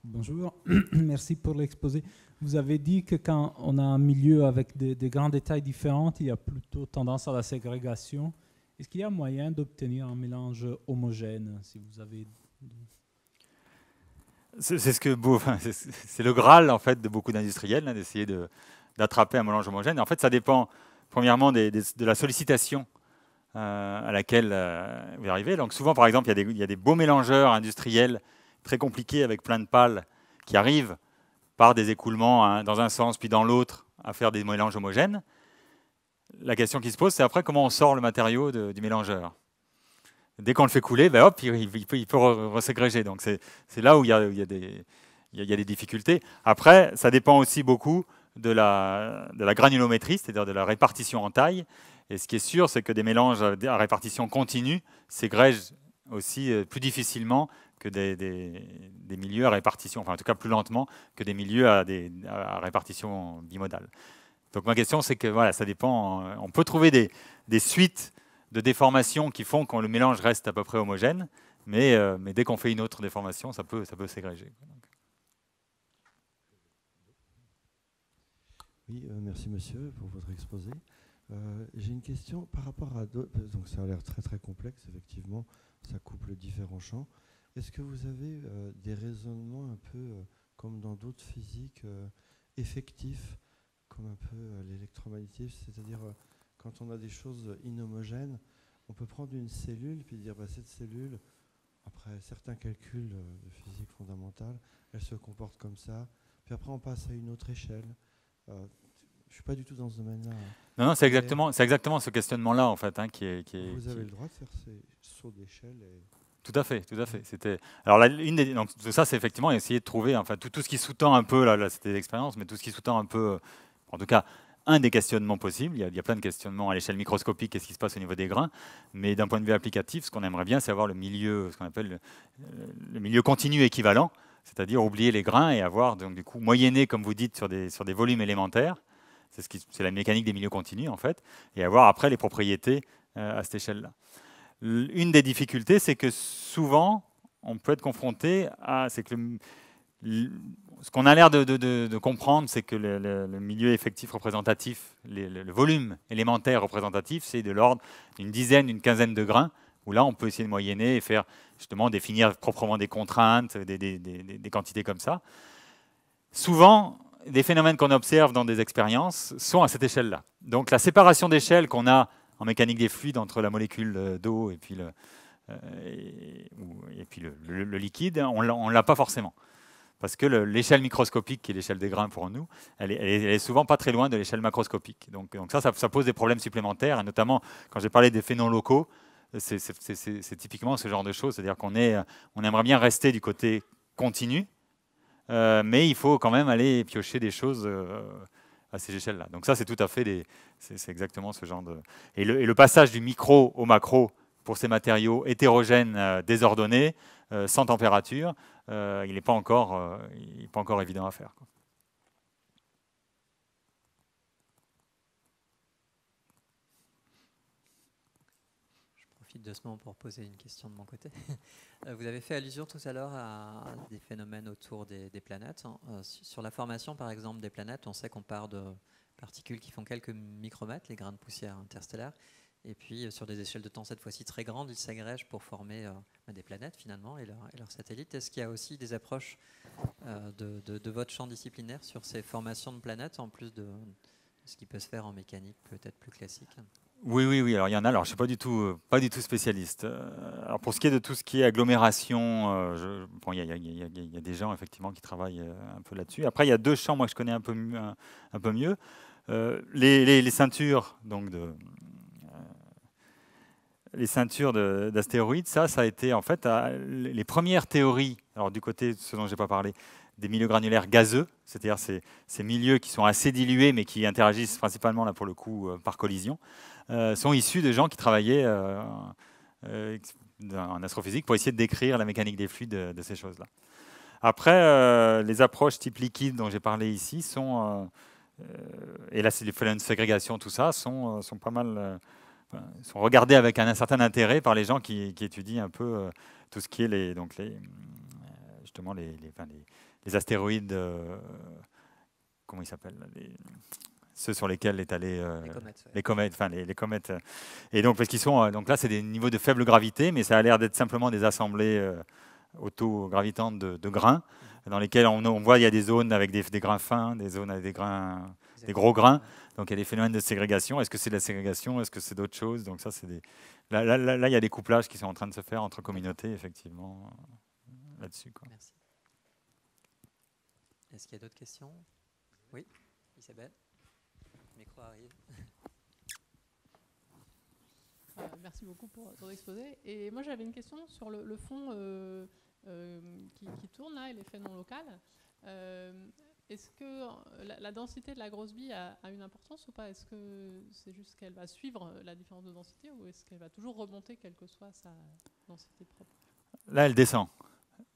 Bonjour, merci pour l'exposé. Vous avez dit que quand on a un milieu avec des grands détails différents, il y a plutôt tendance à la ségrégation. Est-ce qu'il y a moyen d'obtenir un mélange homogène, si vous avez... C'est le Graal en fait de beaucoup d'industriels, hein, d'essayer d'attraper un mélange homogène. Et en fait, ça dépend premièrement de la sollicitation à laquelle vous arrivez. Donc souvent, par exemple, il y a des beaux mélangeurs industriels très compliqués avec plein de pales qui arrivent par des écoulements hein, dans un sens puis dans l'autre à faire des mélanges homogènes. La question qui se pose, c'est après comment on sort le matériau du mélangeur. Dès qu'on le fait couler, ben hop, il peut reségréger. Donc c'est là où il y a des difficultés. Après, ça dépend aussi beaucoup de la granulométrie, c'est-à-dire de la répartition en taille. Et ce qui est sûr, c'est que des mélanges à répartition continue ségrègent aussi plus difficilement que des milieux à répartition, enfin en tout cas plus lentement que des milieux à répartition bimodale. Donc ma question, c'est que voilà, ça dépend. On peut trouver des suites de déformations qui font que le mélange reste à peu près homogène, mais dès qu'on fait une autre déformation, ça peut ségréger. Oui, merci monsieur pour votre exposé. J'ai une question par rapport à d'autres. Donc ça a l'air très très complexe, effectivement, ça couple différents champs. Est-ce que vous avez des raisonnements un peu comme dans d'autres physiques effectifs, comme un peu l'électromagnétisme, c'est-à-dire quand on a des choses inhomogènes, on peut prendre une cellule puis dire bah, cette cellule, après certains calculs de physique fondamentale, elle se comporte comme ça, puis après on passe à une autre échelle. Je ne suis pas du tout dans ce domaine-là. Non, c'est exactement ce questionnement-là en fait, hein, qui est. Vous avez le droit de faire ces sauts d'échelle. Tout à fait, tout à fait. Alors donc ça, c'est effectivement essayer de trouver, enfin tout ce qui sous-tend un peu là c'était l'expérience, mais tout ce qui sous-tend un peu, en tout cas, un des questionnements possibles. Il y a plein de questionnements à l'échelle microscopique, qu'est-ce qui se passe au niveau des grains, mais d'un point de vue applicatif, ce qu'on aimerait bien, c'est avoir le milieu, ce qu'on appelle le milieu continu équivalent, c'est-à-dire oublier les grains et avoir donc du coup moyenner, comme vous dites, sur des volumes élémentaires. C'est la mécanique des milieux continus en fait, et avoir après les propriétés à cette échelle-là. Une des difficultés, c'est que souvent, on peut être confronté à... ce qu'on a l'air de comprendre, c'est que le milieu effectif représentatif, le volume élémentaire représentatif, c'est de l'ordre d'une dizaine, d'une quinzaine de grains, où là, on peut essayer de moyenner et faire, justement, définir proprement des contraintes, des quantités comme ça. Souvent, des phénomènes qu'on observe dans des expériences sont à cette échelle-là. Donc la séparation d'échelle qu'on a en mécanique des fluides entre la molécule d'eau et puis le liquide, on ne l'a pas forcément. Parce que l'échelle microscopique, qui est l'échelle des grains pour nous, elle est souvent pas très loin de l'échelle macroscopique. Donc ça pose des problèmes supplémentaires, et notamment quand j'ai parlé des phénomènes locaux, c'est typiquement ce genre de choses. C'est-à-dire qu'on aimerait bien rester du côté continu, mais il faut quand même aller piocher des choses à ces échelles-là. Donc ça, c'est tout à fait c'est exactement ce genre de... Et le passage du micro au macro pour ces matériaux hétérogènes, désordonnés, sans température, il n'est pas encore évident à faire, quoi. Je profite de ce moment pour poser une question de mon côté. Vous avez fait allusion tout à l'heure à des phénomènes autour des planètes. Sur la formation, par exemple, des planètes, on sait qu'on part de particules qui font quelques micromètres, les grains de poussière interstellaires, et puis sur des échelles de temps cette fois-ci très grandes, ils s'agrègent pour former des planètes finalement et leurs satellites. Est-ce qu'il y a aussi des approches de votre champ disciplinaire sur ces formations de planètes, en plus de ce qui peut se faire en mécanique peut-être plus classique? Oui. Alors il y en a. Alors je suis pas du tout spécialiste. Alors pour ce qui est de tout ce qui est agglomération, il y a des gens effectivement qui travaillent un peu là-dessus. Après il y a deux champs moi que je connais un peu mieux. Les ceintures donc les ceintures d'astéroïdes, ça a été en fait les premières théories, alors du côté de ce dont je n'ai pas parlé, des milieux granulaires gazeux, c'est-à-dire ces milieux qui sont assez dilués mais qui interagissent principalement là pour le coup par collision, sont issus de gens qui travaillaient en astrophysique pour essayer de décrire la mécanique des fluides de ces choses-là. Après, les approches type liquide dont j'ai parlé ici sont, et là c'est les phénomènes de ségrégation, tout ça, sont pas mal, sont regardés avec un certain intérêt par les gens qui étudient un peu tout ce qui est justement les astéroïdes, comment ils s'appellent, ceux sur lesquels est allé les comètes, enfin les comètes. Et donc parce qu'ils sont, donc là c'est des niveaux de faible gravité, mais ça a l'air d'être simplement des assemblées autogravitantes de grains, dans lesquels on voit il y a des zones avec des grains fins, des zones avec des gros grains. Donc il y a des phénomènes de ségrégation. Est-ce que c'est de la ségrégation? Est-ce que c'est d'autres choses? Donc ça c'est là il y a des couplages qui sont en train de se faire entre communautés effectivement là-dessus. Merci. Est-ce qu'il y a d'autres questions? Oui, Isabelle. Le micro arrive. Merci beaucoup pour ton exposé. Et moi, j'avais une question sur le fond qui tourne là, et l'effet non local. Est-ce que la densité de la grosse bille a une importance ou pas? Est-ce que c'est juste qu'elle va suivre la différence de densité ou est-ce qu'elle va toujours remonter quelle que soit sa densité propre? Là, elle descend.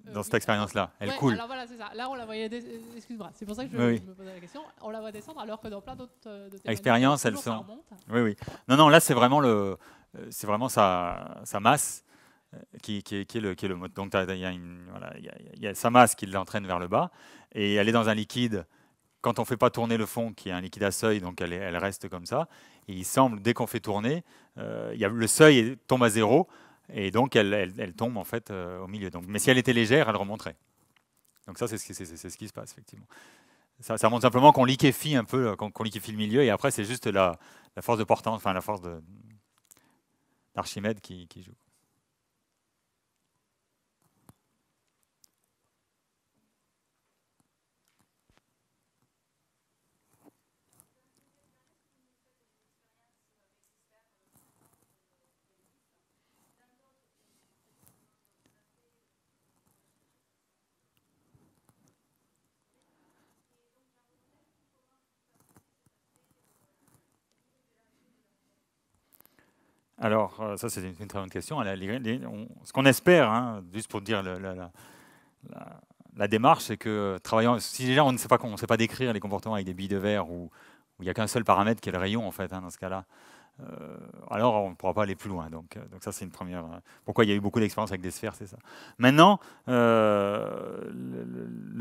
Dans cette expérience-là, elle coule. Alors voilà, c'est ça. Là, on la voyait. Excuse-moi, c'est pour ça que je me posais la question. On la voit descendre, alors que dans plein d'autres expériences, elles sont. Oui. Non. Là, c'est vraiment sa masse qui est le mode. Donc, il y a sa masse qui l'entraîne vers le bas, et elle est dans un liquide. Quand on ne fait pas tourner le fond, qui est un liquide à seuil, donc elle reste comme ça. Et il semble, dès qu'on fait tourner, le seuil tombe à zéro. Et donc, elle tombe en fait au milieu. Donc, mais si elle était légère, elle remonterait. Donc ça, c'est ce qui se passe, effectivement. Ça montre simplement qu'on liquéfie un peu, qu'on liquéfie le milieu, et après, c'est juste la force de portance, enfin la force d'Archimède qui joue. Alors, ça, c'est une très bonne question. Ce qu'on espère, juste pour dire la démarche, c'est que si déjà on ne sait pas décrire les comportements avec des billes de verre où il n'y a qu'un seul paramètre qui est le rayon, en fait, dans ce cas-là, alors on ne pourra pas aller plus loin. Donc ça, c'est une première. Pourquoi il y a eu beaucoup d'expériences avec des sphères, c'est ça. Maintenant, le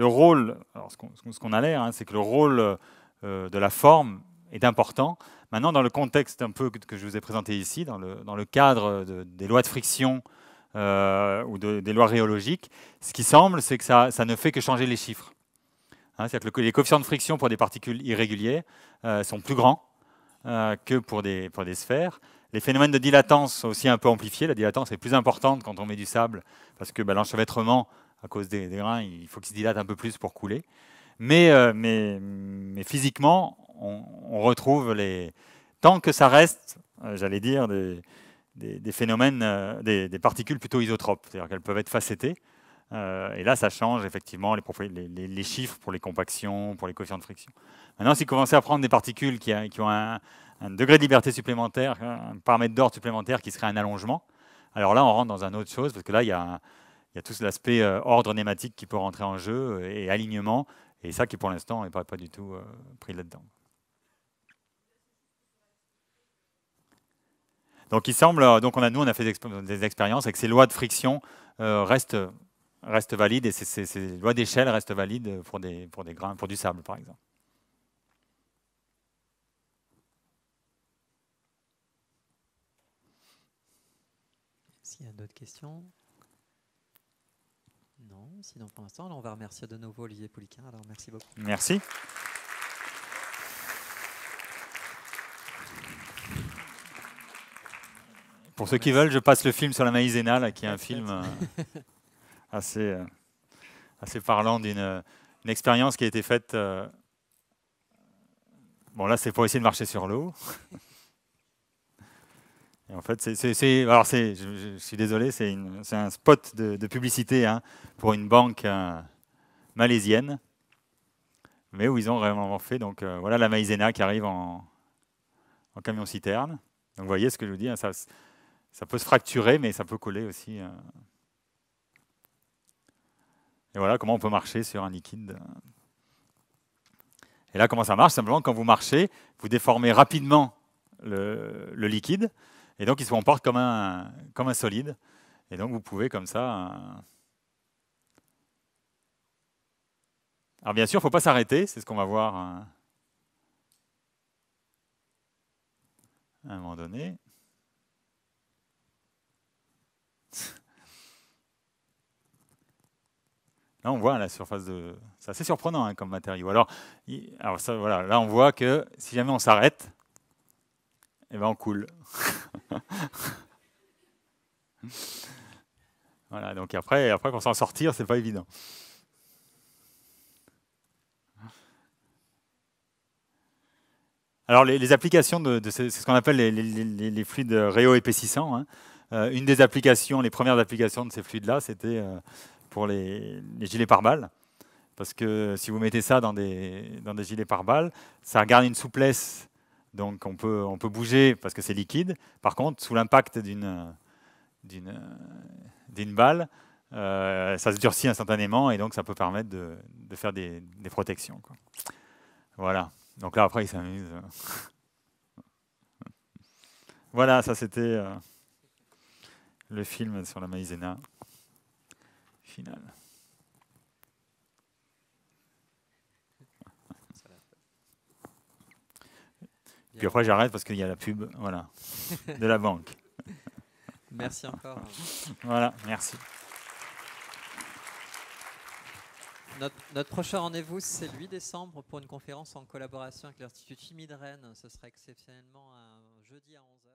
rôle, alors ce qu'on a l'air, c'est que le rôle de la forme est important. Maintenant, dans le contexte un peu que je vous ai présenté ici, dans le cadre des lois de friction ou des lois rhéologiques, ce qui semble, c'est que ça ne fait que changer les chiffres. C'est-à-dire que les coefficients de friction pour des particules irréguliers sont plus grands que pour des sphères. Les phénomènes de dilatance sont aussi un peu amplifiés. La dilatance est plus importante quand on met du sable, parce que l'enchevêtrement, à cause des grains, il faut qu'il se dilate un peu plus pour couler. Mais physiquement, on retrouve tant que ça reste, j'allais dire, des phénomènes, des particules plutôt isotropes, c'est-à-dire qu'elles peuvent être facettées. Et là, ça change effectivement les chiffres pour les compactions, pour les coefficients de friction. Maintenant, si vous commencez à prendre des particules qui ont un degré de liberté supplémentaire, un paramètre d'ordre supplémentaire qui serait un allongement, alors là, on rentre dans une autre chose, parce que là, il y a tout l'aspect ordre nématique qui peut rentrer en jeu, et alignement, et ça qui, pour l'instant, n'est pas du tout pris là-dedans. Donc, il semble, nous, on a fait des expériences avec ces lois de friction restent valides, et ces lois d'échelle restent valides pour des grains, pour du sable, par exemple. S'il y a d'autres questions? Non, sinon pour l'instant, on va remercier de nouveau Olivier Pouliquen. Alors, merci beaucoup. Merci. Pour ceux qui veulent, je passe le film sur la maïzena, là, qui est un film assez parlant d'une expérience qui a été faite. Bon, là, c'est pour essayer de marcher sur l'eau. Et en fait, je suis désolé, c'est un spot de publicité hein, pour une banque malaisienne, mais où ils ont vraiment fait. Donc voilà la maïzena qui arrive en camion-citerne. Donc vous voyez ce que je vous dis, hein, ça peut se fracturer, mais ça peut coller aussi. Et voilà comment on peut marcher sur un liquide. Et là, comment ça marche? Simplement, quand vous marchez, vous déformez rapidement le liquide, et donc il se comporte comme un solide. Et donc vous pouvez comme ça... Alors bien sûr, il ne faut pas s'arrêter, c'est ce qu'on va voir à un moment donné. Là, on voit la surface de... C'est assez surprenant hein, comme matériau. Alors ça, voilà, là, on voit que si jamais on s'arrête, eh ben, on coule. Voilà, donc après pour s'en sortir, c'est pas évident. Alors, les applications c'est ce qu'on appelle les fluides réo-épaississants. Hein. Une des applications, les premières applications de ces fluides-là, c'était pour les gilets pare-balles. Parce que si vous mettez ça dans des gilets pare-balles, ça garde une souplesse. Donc, on peut bouger parce que c'est liquide. Par contre, sous l'impact d'une balle, ça se durcit instantanément et donc ça peut permettre de faire des protections. Quoi. Voilà. Donc là, après, ils s'amusent. Voilà, ça c'était le film sur la maïzena final. Puis après, j'arrête parce qu'il y a la pub voilà, de la banque. Merci encore. Voilà, merci. Notre prochain rendez-vous, c'est le 8 décembre pour une conférence en collaboration avec l'Institut Chimie de Rennes. Ce sera exceptionnellement un jeudi à 11h.